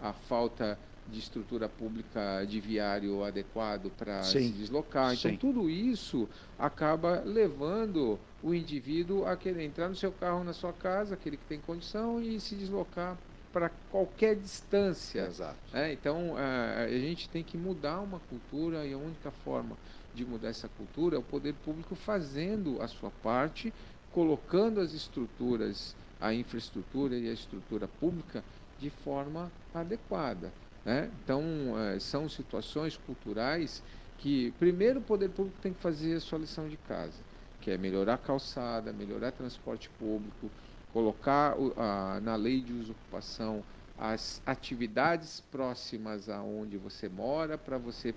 a falta de estrutura pública de viário adequado para se deslocar. Então, tudo isso acaba levando o indivíduo a querer entrar no seu carro na sua casa, aquele que tem condição, e se deslocar para qualquer distância. Então, a gente tem que mudar uma cultura, e a única forma de mudar essa cultura é o poder público fazendo a sua parte, colocando as estruturas, a infraestrutura e a estrutura pública de forma adequada. Né? Então, são situações culturais que, primeiro, o poder público tem que fazer a sua lição de casa, que é melhorar a calçada, melhorar transporte público, colocar na lei de usucapião as atividades próximas aonde você mora, para você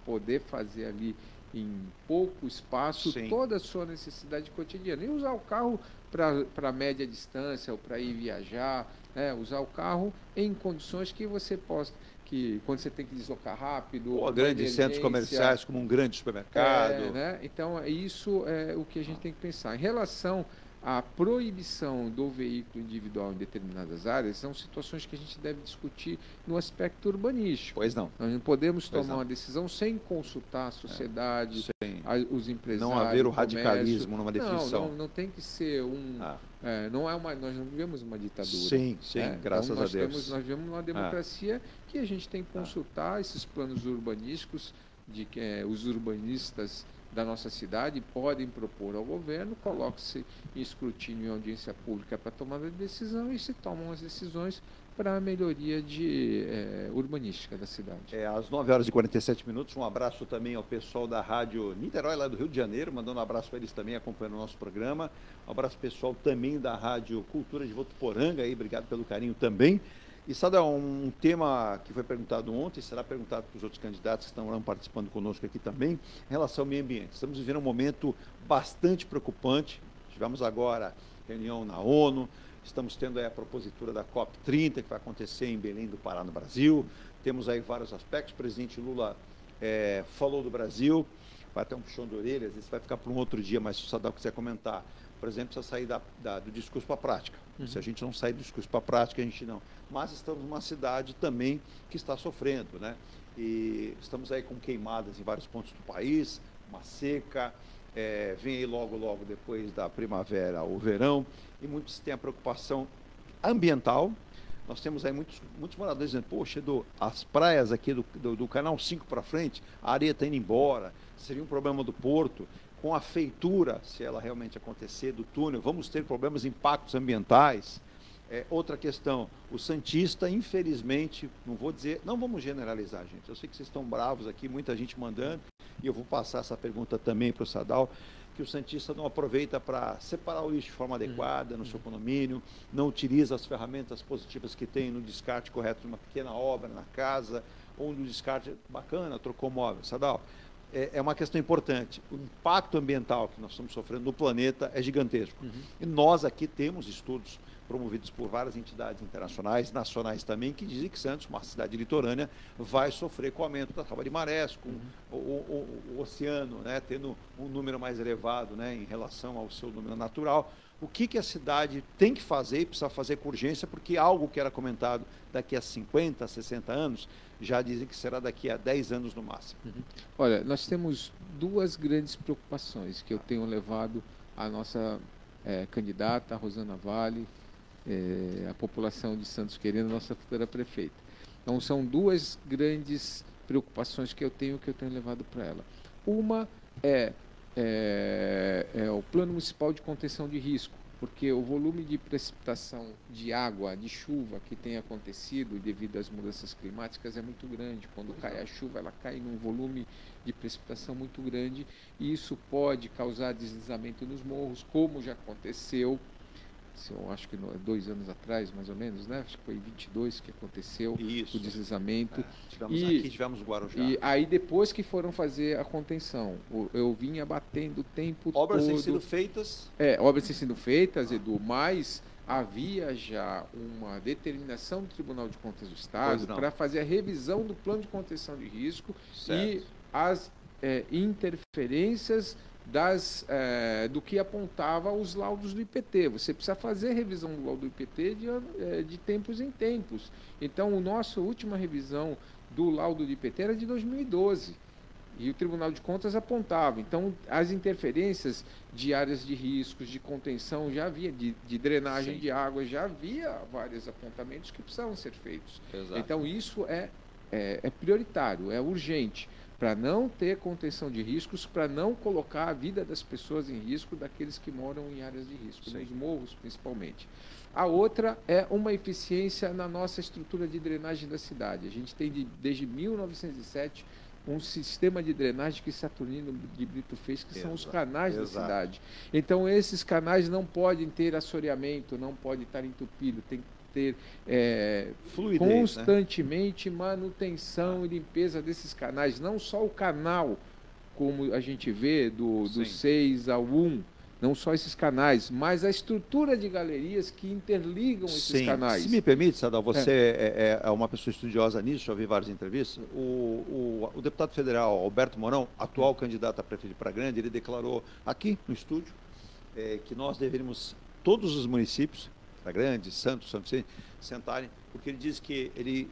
poder fazer ali em pouco espaço toda a sua necessidade cotidiana. E usar o carro para média distância ou para ir viajar, usar o carro em condições que você possa, que quando você tem que deslocar rápido. Ou grandes centros comerciais, como um grande supermercado. Então, isso é o que a gente tem que pensar. Em relação a proibição do veículo individual em determinadas áreas são situações que a gente deve discutir no aspecto urbanístico. Pois não. Nós não podemos tomar uma decisão sem consultar a sociedade, os empresários. Não haver o radicalismo numa definição. Não tem que ser nós não vivemos uma ditadura. Sim, graças então a Deus. Nós vivemos uma democracia que a gente tem que consultar esses planos urbanísticos, de que os urbanistas da nossa cidade podem propor ao governo, coloca-se em escrutínio e audiência pública para tomada de decisão e se tomam as decisões para a melhoria urbanística da cidade. Às 9h47, um abraço também ao pessoal da Rádio Niterói, lá do Rio de Janeiro, mandando um abraço para eles também, acompanhando o nosso programa. Um abraço pessoal também da Rádio Cultura de Votuporanga, aí, obrigado pelo carinho também. E, Sadal, um tema que foi perguntado ontem, será perguntado para os outros candidatos que estão participando conosco aqui também, em relação ao meio ambiente. Estamos vivendo um momento bastante preocupante. Tivemos agora reunião na ONU, estamos tendo aí a propositura da COP30, que vai acontecer em Belém do Pará, no Brasil. Temos aí vários aspectos. O presidente Lula falou do Brasil, vai ter um puxão de orelhas, isso vai ficar para um outro dia, mas se o Sadal quiser comentar, por exemplo, precisa sair do discurso para a prática. Se a gente não sair do discurso para a prática, a gente não. Mas estamos numa cidade também que está sofrendo, né? E estamos aí com queimadas em vários pontos do país, uma seca, vem aí logo depois da primavera o verão, e muitos têm a preocupação ambiental. Nós temos aí muitos moradores dizendo, poxa, Edu, as praias aqui do Canal 5 para frente, a areia está indo embora, seria um problema do porto. Com a feitura, se ela realmente acontecer, do túnel, vamos ter problemas, impactos ambientais. Outra questão, o Santista, infelizmente, não vamos generalizar, gente. Eu sei que vocês estão bravos aqui, muita gente mandando, e eu vou passar essa pergunta também para o Sadal, que o Santista não aproveita para separar o lixo de forma adequada no seu condomínio, não utiliza as ferramentas positivas que tem no descarte correto de uma pequena obra na casa, ou no descarte bacana, trocou móvel. Sadal, é uma questão importante. O impacto ambiental que nós estamos sofrendo no planeta é gigantesco. E nós aqui temos estudos promovidos por várias entidades internacionais, nacionais também, que dizem que Santos, uma cidade litorânea, vai sofrer com o aumento da tábua de marés, com o oceano, né, tendo um número mais elevado, né, em relação ao seu número natural. O que a cidade tem que fazer e precisa fazer com urgência, porque algo que era comentado daqui a 50, 60 anos, já dizem que será daqui a 10 anos no máximo. Olha, nós temos duas grandes preocupações que eu tenho levado à nossa candidata, a Rosana Vale, a população de Santos Querendo, nossa futura prefeita. Então, são duas grandes preocupações que eu tenho levado para ela. Uma é o Plano Municipal de Contenção de Risco, porque o volume de precipitação de água, de chuva que tem acontecido devido às mudanças climáticas é muito grande. Quando cai a chuva, ela cai num volume de precipitação muito grande e isso pode causar deslizamento nos morros, como já aconteceu. Eu acho que 2 anos atrás, mais ou menos, né? Acho que foi em 22 que aconteceu o deslizamento. Tivemos o Guarujá. E aí depois que foram fazer a contenção, eu vinha batendo o tempo todo. Obras têm sido feitas? Obras têm sido feitas, Edu, mas havia já uma determinação do Tribunal de Contas do Estado para fazer a revisão do plano de contenção de risco e as interferências do que apontava os laudos do IPT. Você precisa fazer revisão do laudo do IPT de tempos em tempos. Então, a nossa última revisão do laudo do IPT era de 2012. E o Tribunal de Contas apontava. Então, as interferências de áreas de riscos, de contenção, já havia, de drenagem de água, já havia vários apontamentos que precisavam ser feitos. Exato. Então, isso é prioritário, é urgente, para não ter contenção de riscos, para não colocar a vida das pessoas em risco, daqueles que moram em áreas de risco, nos morros principalmente. A outra é uma eficiência na nossa estrutura de drenagem da cidade. A gente tem, desde 1907, um sistema de drenagem que Saturnino de Brito fez, que são os canais da cidade. Então, esses canais não podem ter assoreamento, não podem estar entupidos, tem que ter fluidez, constantemente, né? Manutenção e limpeza desses canais, não só o canal, como a gente vê do 6 ao 1, não só esses canais, mas a estrutura de galerias que interligam esses canais. Se me permite, Sadal, você é uma pessoa estudiosa nisso, já ouvi várias entrevistas. O deputado federal Alberto Mourão, atual candidato a prefeito de Praia Grande, ele declarou aqui no estúdio que nós deveríamos, todos os municípios, Grande, Santos, sentarem, porque ele diz que ele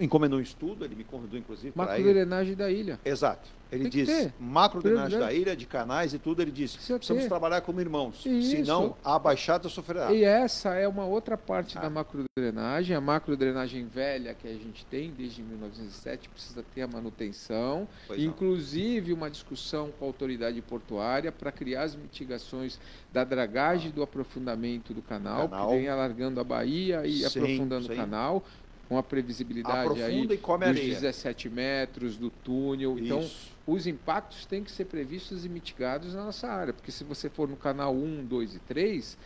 encomendou um estudo, ele me convidou inclusive para ir. Macrodrenagem da ilha. Exato. Ele diz macrodrenagem da ilha, de canais e tudo, ele disse, precisamos trabalhar como irmãos, senão a Baixada sofrerá. E essa é uma outra parte da macrodrenagem, a macrodrenagem velha que a gente tem desde 1907, precisa ter a manutenção, inclusive uma discussão com a autoridade portuária para criar as mitigações da dragagem do aprofundamento do canal, que vem alargando a baía e aprofundando o canal, com a previsibilidade aí dos 17 metros do túnel. Então, os impactos têm que ser previstos e mitigados na nossa área, porque se você for no canal 1, 2 e 3,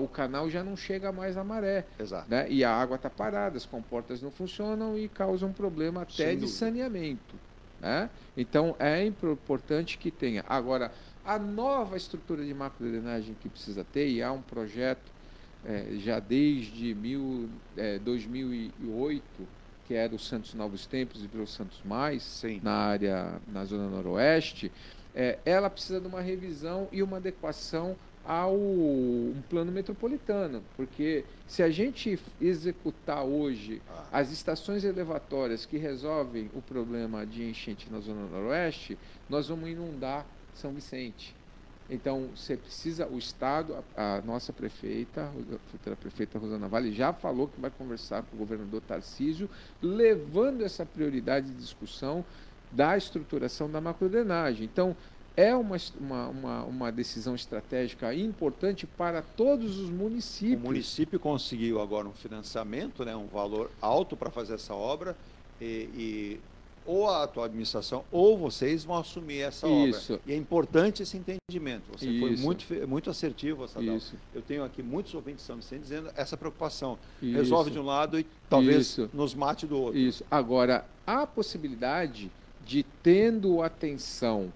o canal já não chega mais à maré. Exato. Né? E a água está parada, as comportas não funcionam e causa um problema até de saneamento. Né? Então, é importante que tenha. Agora, a nova estrutura de macrodrenagem que precisa ter, e há um projeto já desde 2008, que era o Santos Novos Tempos e virou Santos Mais, na Zona Noroeste, ela precisa de uma revisão e uma adequação ao um plano metropolitano, porque se a gente executar hoje as estações elevatórias que resolvem o problema de enchente na Zona Noroeste, nós vamos inundar São Vicente. Então, você precisa, o Estado, a nossa prefeita, a futura prefeita Rosana Vale, já falou que vai conversar com o governador Tarcísio, levando essa prioridade de discussão da estruturação da macrodrenagem. Então, é uma decisão estratégica importante para todos os municípios. O município conseguiu agora um financiamento, né, um valor alto para fazer essa obra, ou a atual administração ou vocês vão assumir essa obra. E é importante esse entendimento. Você foi muito assertivo, Sadal. Eu tenho aqui muitos ouvintes de São Vicente dizendo essa preocupação. Resolve de um lado e talvez nos mate do outro. Agora, há possibilidade de, tendo atenção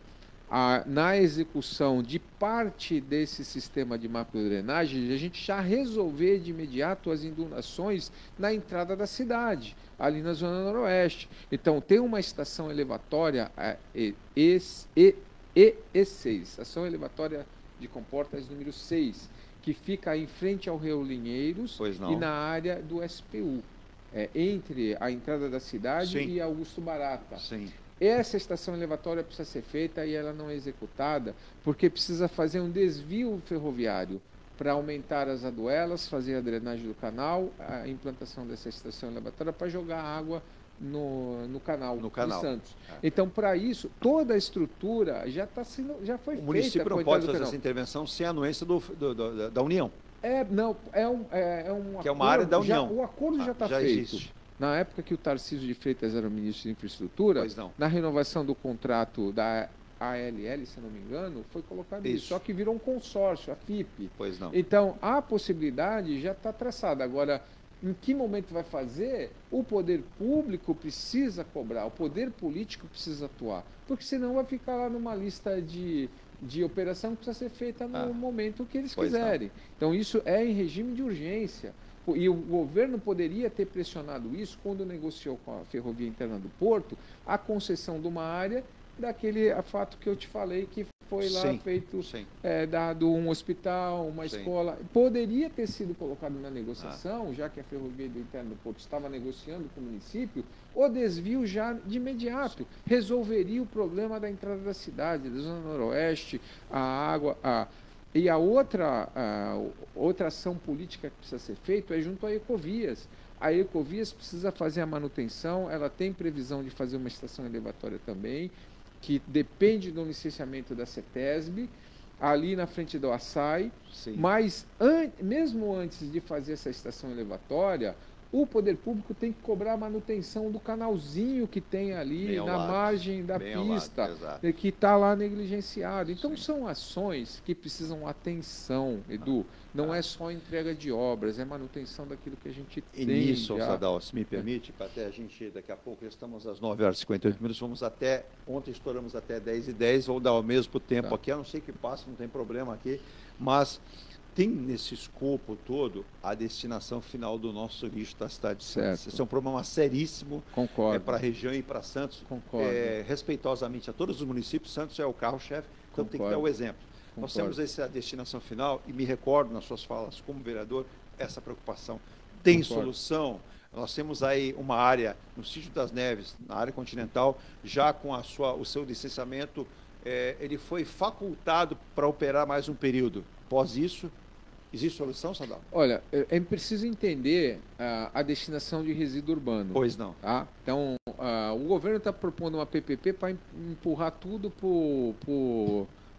na execução de parte desse sistema de macrodrenagem, a gente já resolver de imediato as inundações na entrada da cidade, ali na Zona Noroeste. Então, tem uma estação elevatória, E6, estação elevatória de Comportas número 6, que fica em frente ao Rio Linheiros e na área do SPU, entre a entrada da cidade e Augusto Barata. Essa estação elevatória precisa ser feita e ela não é executada porque precisa fazer um desvio ferroviário para aumentar as aduelas, fazer a drenagem do canal, a implantação dessa estação elevatória para jogar água no canal de Santos. Então, para isso, toda a estrutura já foi feita. O município não pode fazer essa intervenção sem a anuência da União. Que é uma área da União. O acordo já está feito. Existe. Na época que o Tarcísio de Freitas era o ministro de Infraestrutura, na renovação do contrato da ALL, se não me engano, foi colocado isso. Só que virou um consórcio, a FIP. Então, a possibilidade já está traçada. Agora, em que momento vai fazer? O poder público precisa cobrar, o poder político precisa atuar. Porque senão vai ficar lá numa lista de operação que precisa ser feita no momento que eles quiserem. Então, isso é em regime de urgência. E o governo poderia ter pressionado isso quando negociou com a Ferrovia Interna do Porto a concessão de uma área daquele fato que eu te falei, que foi lá feito, dado um hospital, uma escola. Poderia ter sido colocado na negociação, já que a Ferrovia Interna do Porto estava negociando com o município, o desvio já de imediato. Resolveria o problema da entrada da cidade, da Zona Noroeste, a água... E a outra ação política que precisa ser feita é junto à Ecovias. A Ecovias precisa fazer a manutenção, ela tem previsão de fazer uma estação elevatória também, que depende do licenciamento da CETESB, ali na frente do Açaí. Mas, mesmo antes de fazer essa estação elevatória, o poder público tem que cobrar a manutenção do canalzinho que tem ali na margem da pista, que está lá negligenciado. Então, são ações que precisam atenção, Edu. Não é só entrega de obras, é manutenção daquilo que a gente tem. E nisso, Sadal, se me permite, até a gente, daqui a pouco, estamos às 9h58, vamos ontem estouramos até 10h10, vou dar ao mesmo tempo aqui, a não ser que passe, não tem problema aqui, mas... Tem nesse escopo todo a destinação final do nosso lixo da cidade de Santos. Esse é um problema seríssimo para a região e para Santos. Respeitosamente a todos os municípios, Santos é o carro-chefe, então tem que dar o exemplo. Nós temos essa destinação final e me recordo nas suas falas como vereador essa preocupação. Tem solução? Nós temos aí uma área no Sítio das Neves, na área continental, já com o seu licenciamento, ele foi facultado para operar mais um período. Após isso, existe solução, Sadal? Olha, é preciso entender a destinação de resíduo urbano. Pois não. Tá? Então, o governo está propondo uma PPP para empurrar tudo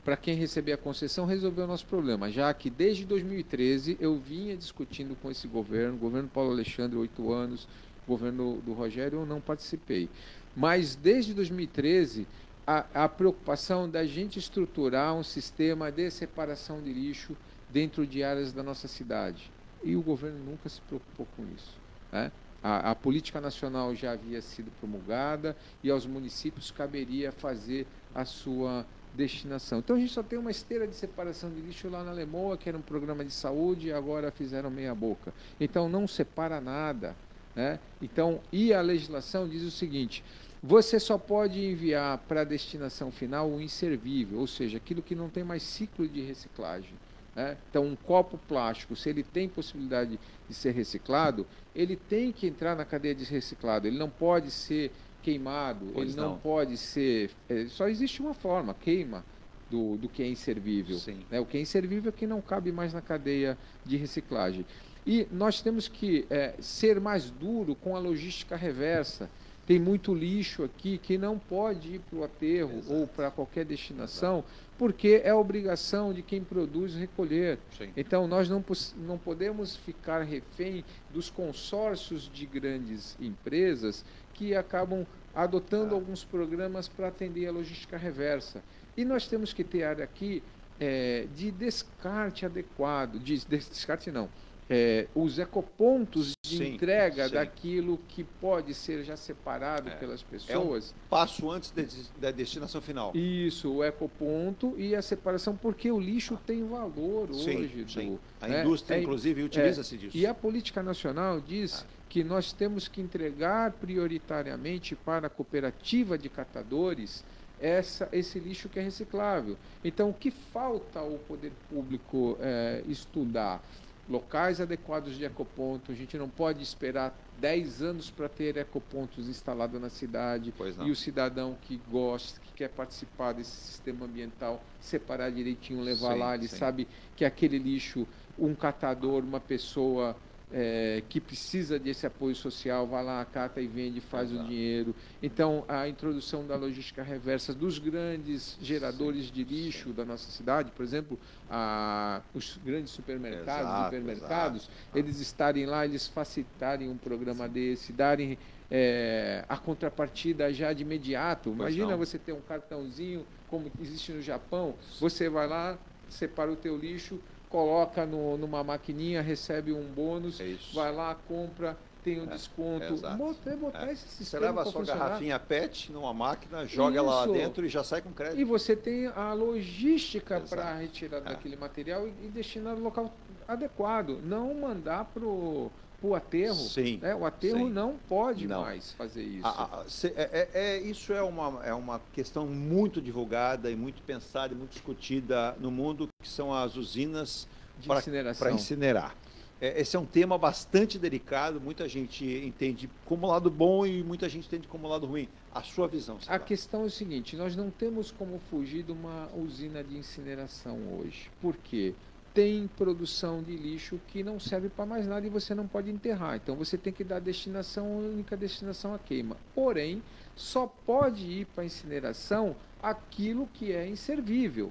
para quem receber a concessão resolver o nosso problema, já que desde 2013 eu vinha discutindo com esse governo Paulo Alexandre, 8 anos, governo do Rogério, eu não participei. Mas desde 2013, a preocupação da gente estruturar um sistema de separação de lixo dentro de áreas da nossa cidade. E o governo nunca se preocupou com isso, né? A política nacional já havia sido promulgada e aos municípios caberia fazer a sua destinação. Então a gente só tem uma esteira de separação de lixo lá na Lemoa, que era um programa de saúde, e agora fizeram meia boca. Então não separa nada, né? Então, e a legislação diz o seguinte: você só pode enviar para a destinação final o inservível, ou seja, aquilo que não tem mais ciclo de reciclagem, né? Então, um copo plástico, se ele tem possibilidade de ser reciclado, ele tem que entrar na cadeia de reciclado, ele não pode ser queimado, ele não pode ser... só existe uma forma, queima do que é inservível. Né? O que é inservível é que não cabe mais na cadeia de reciclagem. E nós temos que ser mais duro com a logística reversa. Tem muito lixo aqui que não pode ir para o aterro ou para qualquer destinação, porque é obrigação de quem produz recolher. Então, nós não podemos ficar refém dos consórcios de grandes empresas que acabam adotando alguns programas para atender a logística reversa. E nós temos que ter área aqui de descarte adequado, descarte não, os ecopontos de entrega daquilo que pode ser já separado pelas pessoas. É um passo antes da destinação final. Isso, o ecoponto e a separação, porque o lixo tem valor hoje. A indústria, inclusive, utiliza-se disso. E a política nacional diz que nós temos que entregar prioritariamente para a cooperativa de catadores esse lixo que é reciclável. Então, o que falta ao poder público estudar? Locais adequados de ecoponto. A gente não pode esperar 10 anos para ter ecopontos instalados na cidade. E o cidadão que gosta, que quer participar desse sistema ambiental, separar direitinho, levar lá, ele sabe que aquele lixo, um catador, uma pessoa que precisa desse apoio social, vai lá, cata e vende, faz o dinheiro. Então, a introdução da logística reversa dos grandes geradores de lixo da nossa cidade, por exemplo, os grandes supermercados, hipermercados, eles estarem lá, eles facilitarem um programa desse, darem a contrapartida já de imediato. Imagina você ter um cartãozinho, como existe no Japão, você vai lá, separa o teu lixo, coloca numa maquininha, recebe um bônus, vai lá, compra, tem um desconto. Botar esse sistema. Você leva a sua garrafinha PET numa máquina, joga ela lá dentro e já sai com crédito. E você tem a logística para retirar daquele material e destinar no local adequado. Não mandar para o aterro. O aterro não pode mais fazer isso. Isso é uma questão muito divulgada e muito pensada e muito discutida no mundo, que são as usinas para incinerar. Esse é um tema bastante delicado, muita gente entende como lado bom e muita gente entende como lado ruim. A sua visão, A questão é o seguinte: nós não temos como fugir de uma usina de incineração hoje. Por quê? Tem produção de lixo que não serve para mais nada e você não pode enterrar. Então você tem que dar única destinação à queima. Porém, só pode ir para a incineração aquilo que é inservível,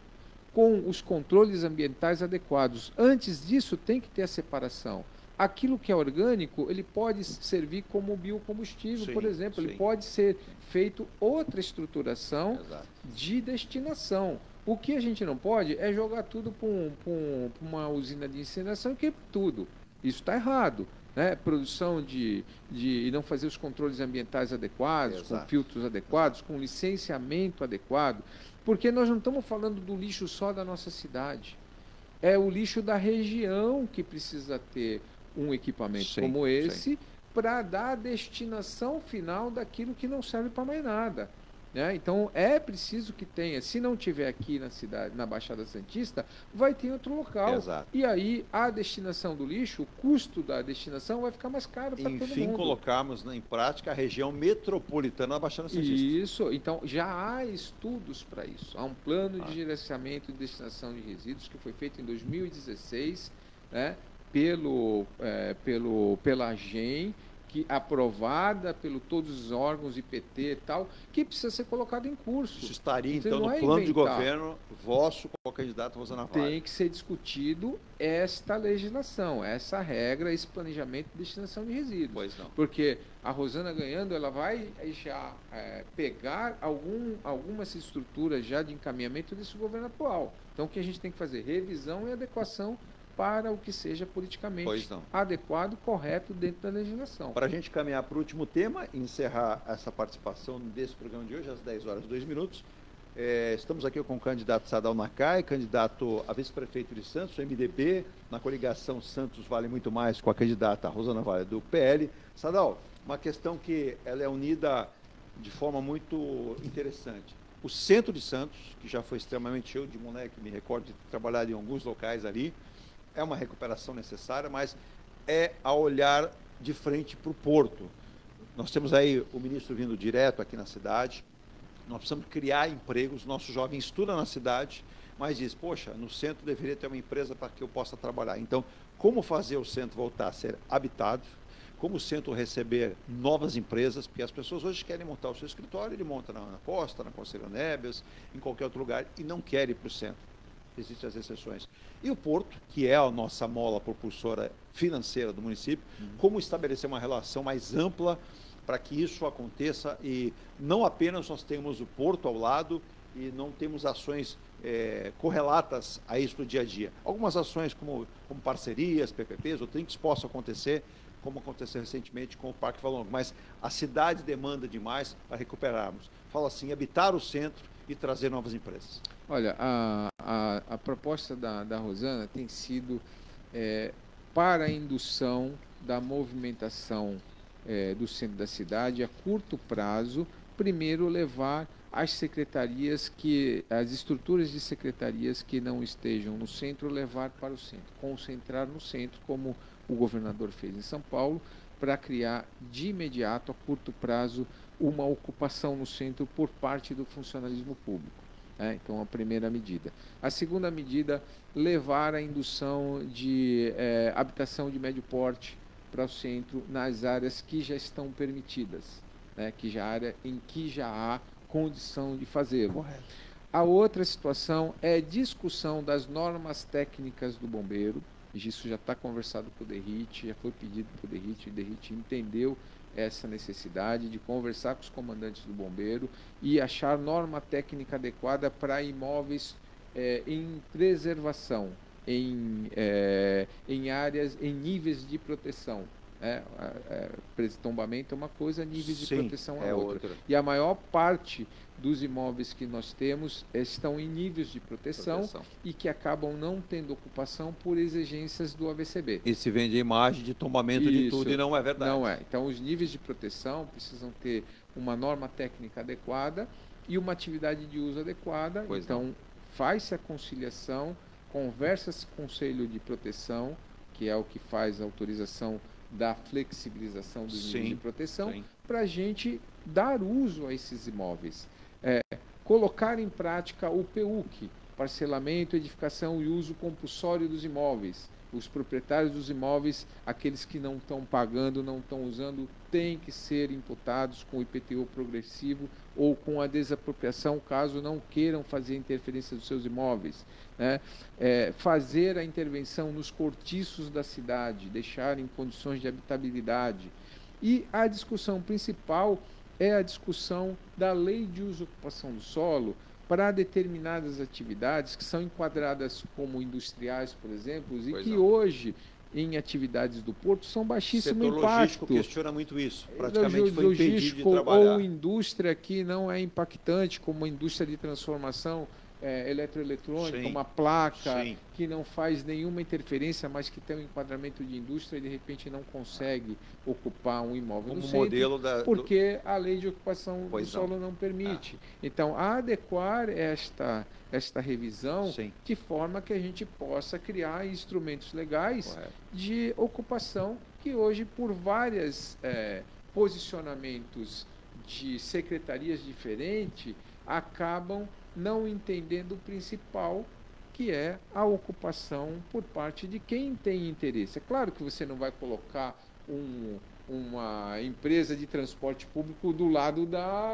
com os controles ambientais adequados. Antes disso, tem que ter a separação. Aquilo que é orgânico, ele pode servir como biocombustível, por exemplo. Ele pode ser feito outra estruturação de destinação. O que a gente não pode é jogar tudo para uma usina de incineração, que é tudo. Isso está errado. Né? Produção de não fazer os controles ambientais adequados, com filtros adequados, com licenciamento adequado, porque nós não estamos falando do lixo só da nossa cidade. É o lixo da região que precisa ter um equipamento como esse para dar a destinação final daquilo que não serve para mais nada. né? Então é preciso que tenha, se não tiver aqui na cidade, na Baixada Santista, vai ter em outro local. Exato. E aí a destinação do lixo, o custo da destinação vai ficar mais caro para todo mundo. Enfim, colocarmos em prática a região metropolitana da Baixada Santista. Isso, então já há estudos para isso. Há um plano de gerenciamento e destinação de resíduos que foi feito em 2016, né, pela AGEM, aprovada pelo todos os órgãos, IPT e tal, que precisa ser colocado em curso. Isso estaria, Você então, não no é plano de inventar. governo vosso com a candidata Rosana Vale. Tem que ser discutido esta legislação, essa regra, esse planejamento de destinação de resíduos. Pois não. Porque a Rosana ganhando, ela vai já pegar algumas estruturas já de encaminhamento desse governo atual. Então, o que a gente tem que fazer? Revisão e adequação para o que seja politicamente adequado, correto dentro da legislação. Para a gente caminhar para o último tema, encerrar essa participação desse programa de hoje, às 10 horas e 2 minutos, estamos aqui com o candidato Sadal Nakai, candidato a vice-prefeito de Santos, do MDB, na coligação Santos Vale Muito Mais, com a candidata Rosana Vale, do PL. Sadal, uma questão que ela é unida de forma muito interessante. O centro de Santos, que já foi extremamente cheio de moleque, me recordo de ter trabalhado em alguns locais ali, é uma recuperação necessária, mas é a olhar de frente para o porto. Nós temos aí o ministro vindo direto aqui na cidade, nós precisamos criar empregos, nosso jovem estuda na cidade, mas diz, poxa, no centro deveria ter uma empresa para que eu possa trabalhar. Então, como fazer o centro voltar a ser habitado, como o centro receber novas empresas, porque as pessoas hoje querem montar o seu escritório, ele monta na Costa, na Conselho Nebias, em qualquer outro lugar, e não quer ir para o centro. Existem as exceções. E o porto, que é a nossa mola propulsora financeira do município, como estabelecer uma relação mais ampla para que isso aconteça e não apenas nós temos o porto ao lado e não temos ações correlatas a isso do dia a dia. Algumas ações como parcerias, PPPs ou trinques possam acontecer, como aconteceu recentemente com o Parque Valongo, mas a cidade demanda demais para recuperarmos. Fala assim, habitar o centro e trazer novas empresas. Olha, a proposta da Rosana tem sido para a indução da movimentação do centro da cidade a curto prazo, primeiro levar as secretarias as estruturas de secretarias que não estejam no centro, levar para o centro, concentrar no centro, como o governador fez em São Paulo, para criar de imediato, a curto prazo, uma ocupação no centro por parte do funcionalismo público. Então, a primeira medida. A segunda medida, levar a indução de habitação de médio porte para o centro nas áreas que já estão permitidas, área em que já há condição de fazê-lo. A outra situação é discussão das normas técnicas do bombeiro. Isso já está conversado com o DERIT, já foi pedido para o DERIT, e o DERIT entendeu essa necessidade de conversar com os comandantes do bombeiro e achar norma técnica adequada para imóveis em preservação, em áreas, em níveis de proteção. Tombamento é uma coisa, níveis de proteção é outra. E a maior parte dos imóveis que nós temos estão em níveis de proteção e que acabam não tendo ocupação por exigências do ABCB. E se vende a imagem de tombamento de tudo e não é verdade. Não é. Então, os níveis de proteção precisam ter uma norma técnica adequada e uma atividade de uso adequada. Faz-se a conciliação, conversa-se com o Conselho de Proteção, que é o que faz a autorização da flexibilização dos níveis de proteção, para a gente dar uso a esses imóveis. Colocar em prática o PUC, parcelamento, edificação e uso compulsório dos imóveis. Os proprietários dos imóveis, aqueles que não estão pagando, não estão usando, têm que ser imputados com o IPTU progressivo ou com a desapropriação, caso não queiram fazer interferência dos seus imóveis. Fazer a intervenção nos cortiços da cidade, deixar em condições de habitabilidade. E a discussão principal é a discussão da lei de uso e ocupação do solo para determinadas atividades que são enquadradas como industriais, por exemplo, e que hoje, em atividades do porto, são baixíssimo impacto. O setor logístico questiona muito isso, praticamente foi impedido de trabalhar. Ou indústria que não é impactante, como a indústria de transformação eletroeletrônica, Sim. uma placa Sim. que não faz nenhuma interferência, mas que tem um enquadramento de indústria e de repente não consegue ocupar um imóvel Como no modelo centro, porque a lei de ocupação do solo não permite. Então, adequar esta revisão de forma que a gente possa criar instrumentos legais de ocupação que hoje, por vários posicionamentos de secretarias diferentes, acabam não entendendo o principal, que é a ocupação por parte de quem tem interesse. É claro que você não vai colocar uma empresa de transporte público do lado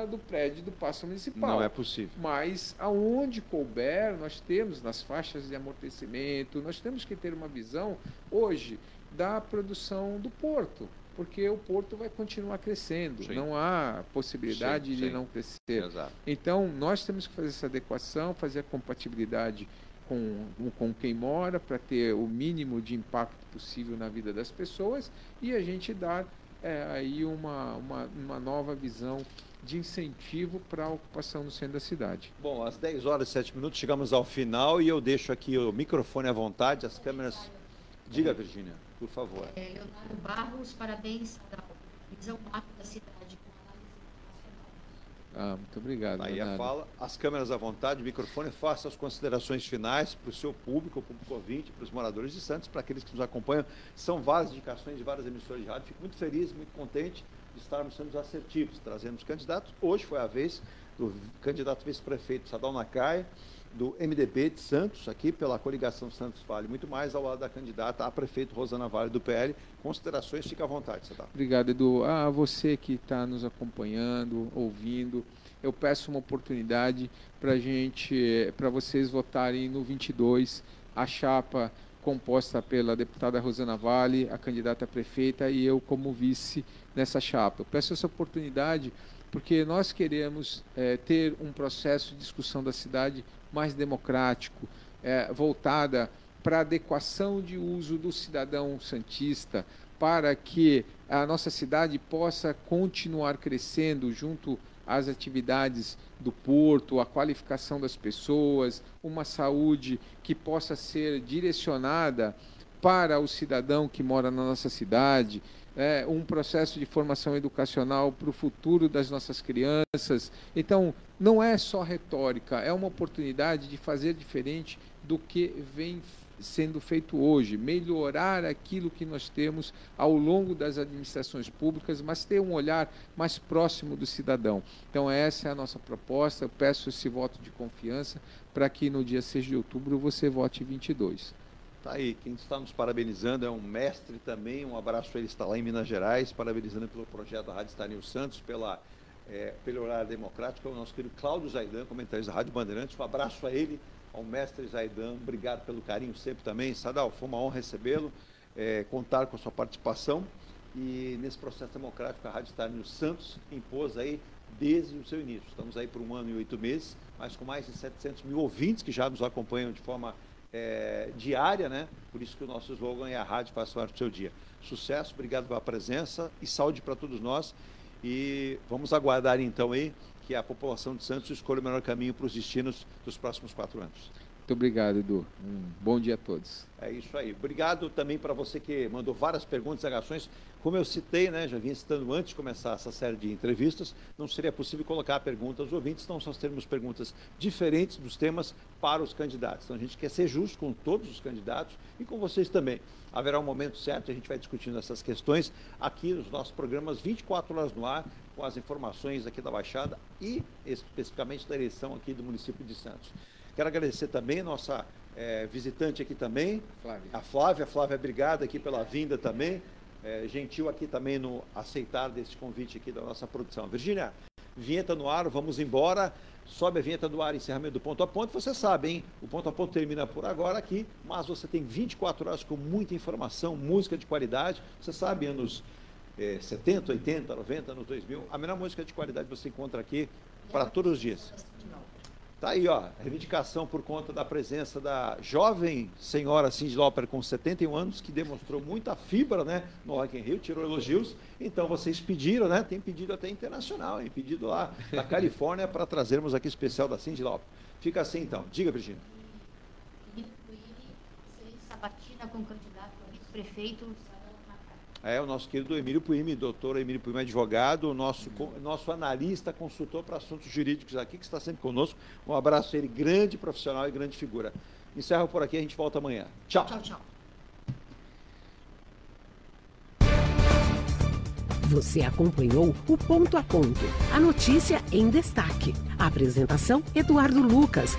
do prédio do Paço Municipal. Não é possível. Mas aonde couber, nós temos nas faixas de amortecimento, nós temos que ter uma visão hoje da produção do porto, porque o porto vai continuar crescendo, não há possibilidade de não crescer. Exato. Então, nós temos que fazer essa adequação, fazer a compatibilidade com quem mora, para ter o mínimo de impacto possível na vida das pessoas, e a gente dar aí uma nova visão de incentivo para a ocupação no centro da cidade. Bom, às 10 horas e 7 minutos chegamos ao final e eu deixo aqui o microfone à vontade, as câmeras... Diga, Virgínia, por favor. Leonardo Barros, parabéns da visão macro da cidade com análise internacional. Muito obrigado, Aí Leonardo. a fala, as câmeras à vontade, o microfone, faça as considerações finais para o seu público, o público ouvinte, para os moradores de Santos, para aqueles que nos acompanham. São várias indicações de várias emissoras de rádio. Fico muito feliz, muito contente de estarmos sendo assertivos, trazendo os candidatos. Hoje foi a vez do candidato vice-prefeito Sadal Nakai, do MDB de Santos, aqui pela coligação Santos Vale, muito mais ao lado da candidata a prefeito Rosana Vale do PL. Considerações, fica à vontade, Sadal. Obrigado, Edu. A você que está nos acompanhando, ouvindo, eu peço uma oportunidade para vocês votarem no 22, a chapa composta pela deputada Rosana Vale, a candidata a prefeita, e eu como vice nessa chapa. Eu peço essa oportunidade porque nós queremos ter um processo de discussão da cidade mais democrático, voltada para a adequação de uso do cidadão santista, para que a nossa cidade possa continuar crescendo junto às atividades do porto, a qualificação das pessoas, uma saúde que possa ser direcionada para o cidadão que mora na nossa cidade, um processo de formação educacional para o futuro das nossas crianças. Então, não é só retórica, é uma oportunidade de fazer diferente do que vem sendo feito hoje, melhorar aquilo que nós temos ao longo das administrações públicas, mas ter um olhar mais próximo do cidadão. Então, essa é a nossa proposta. Eu peço esse voto de confiança para que no dia 6 de outubro você vote 22. Tá aí, quem está nos parabenizando é um mestre também, um abraço a ele, está lá em Minas Gerais, parabenizando pelo projeto da Rádio Estaneil Santos, pelo horário democrático, é o nosso querido Cláudio Zaidan, comentarista da Rádio Bandeirantes, um abraço a ele, ao mestre Zaidan, obrigado pelo carinho sempre também. Sadal, foi uma honra recebê-lo, contar com a sua participação, e nesse processo democrático a Rádio Estaneil Santos impôs aí desde o seu início. Estamos aí por 1 ano e 8 meses, mas com mais de 700 mil ouvintes que já nos acompanham de forma diária, né? Por isso que o nosso slogan é: a rádio faz parte do seu dia. Sucesso, obrigado pela presença e saúde para todos nós. E vamos aguardar então aí que a população de Santos escolha o melhor caminho para os destinos dos próximos 4 anos. Muito obrigado, Edu. Um bom dia a todos. É isso aí. Obrigado também para você que mandou várias perguntas e indagações. Como eu citei, né, já vinha citando antes de começar essa série de entrevistas, não seria possível colocar a pergunta aos ouvintes, então nós teremos perguntas diferentes dos temas para os candidatos. Então a gente quer ser justo com todos os candidatos e com vocês também. Haverá um momento certo, a gente vai discutindo essas questões aqui nos nossos programas 24 horas no ar, com as informações aqui da Baixada e especificamente da eleição aqui do município de Santos. Quero agradecer também a nossa visitante aqui também, a Flávia. Flávia, obrigado aqui pela vinda também. Gentil aqui também no aceitar desse convite aqui da nossa produção. Virgínia, vinheta no ar, vamos embora. Sobe a vinheta do ar, encerramento do Ponto a Ponto. Você sabe, hein? O Ponto a Ponto termina por agora aqui, mas você tem 24 horas com muita informação, música de qualidade. Você sabe, anos 70, 80, 90, anos 2000, a melhor música de qualidade você encontra aqui para todos os dias. Tá aí, ó, reivindicação por conta da presença da jovem senhora Cyndi Lauper com 71 anos, que demonstrou muita fibra, né, no Rock in Rio, tirou elogios. Então vocês pediram, né, tem pedido até internacional, hein, pedido lá da Califórnia para trazermos aqui especial da Cyndi Lauper. Fica assim então, diga, Virginia. Sabatina com o candidato a vice-prefeito. É o nosso querido Emílio Puimi, doutor Emílio Puimi, advogado, nosso analista, consultor para assuntos jurídicos aqui, que está sempre conosco. Um abraço a ele, grande profissional e grande figura. Encerro por aqui, a gente volta amanhã. Tchau. Tchau, tchau. Você acompanhou o Ponto a Ponto, a notícia em destaque. A apresentação, Eduardo Lucas.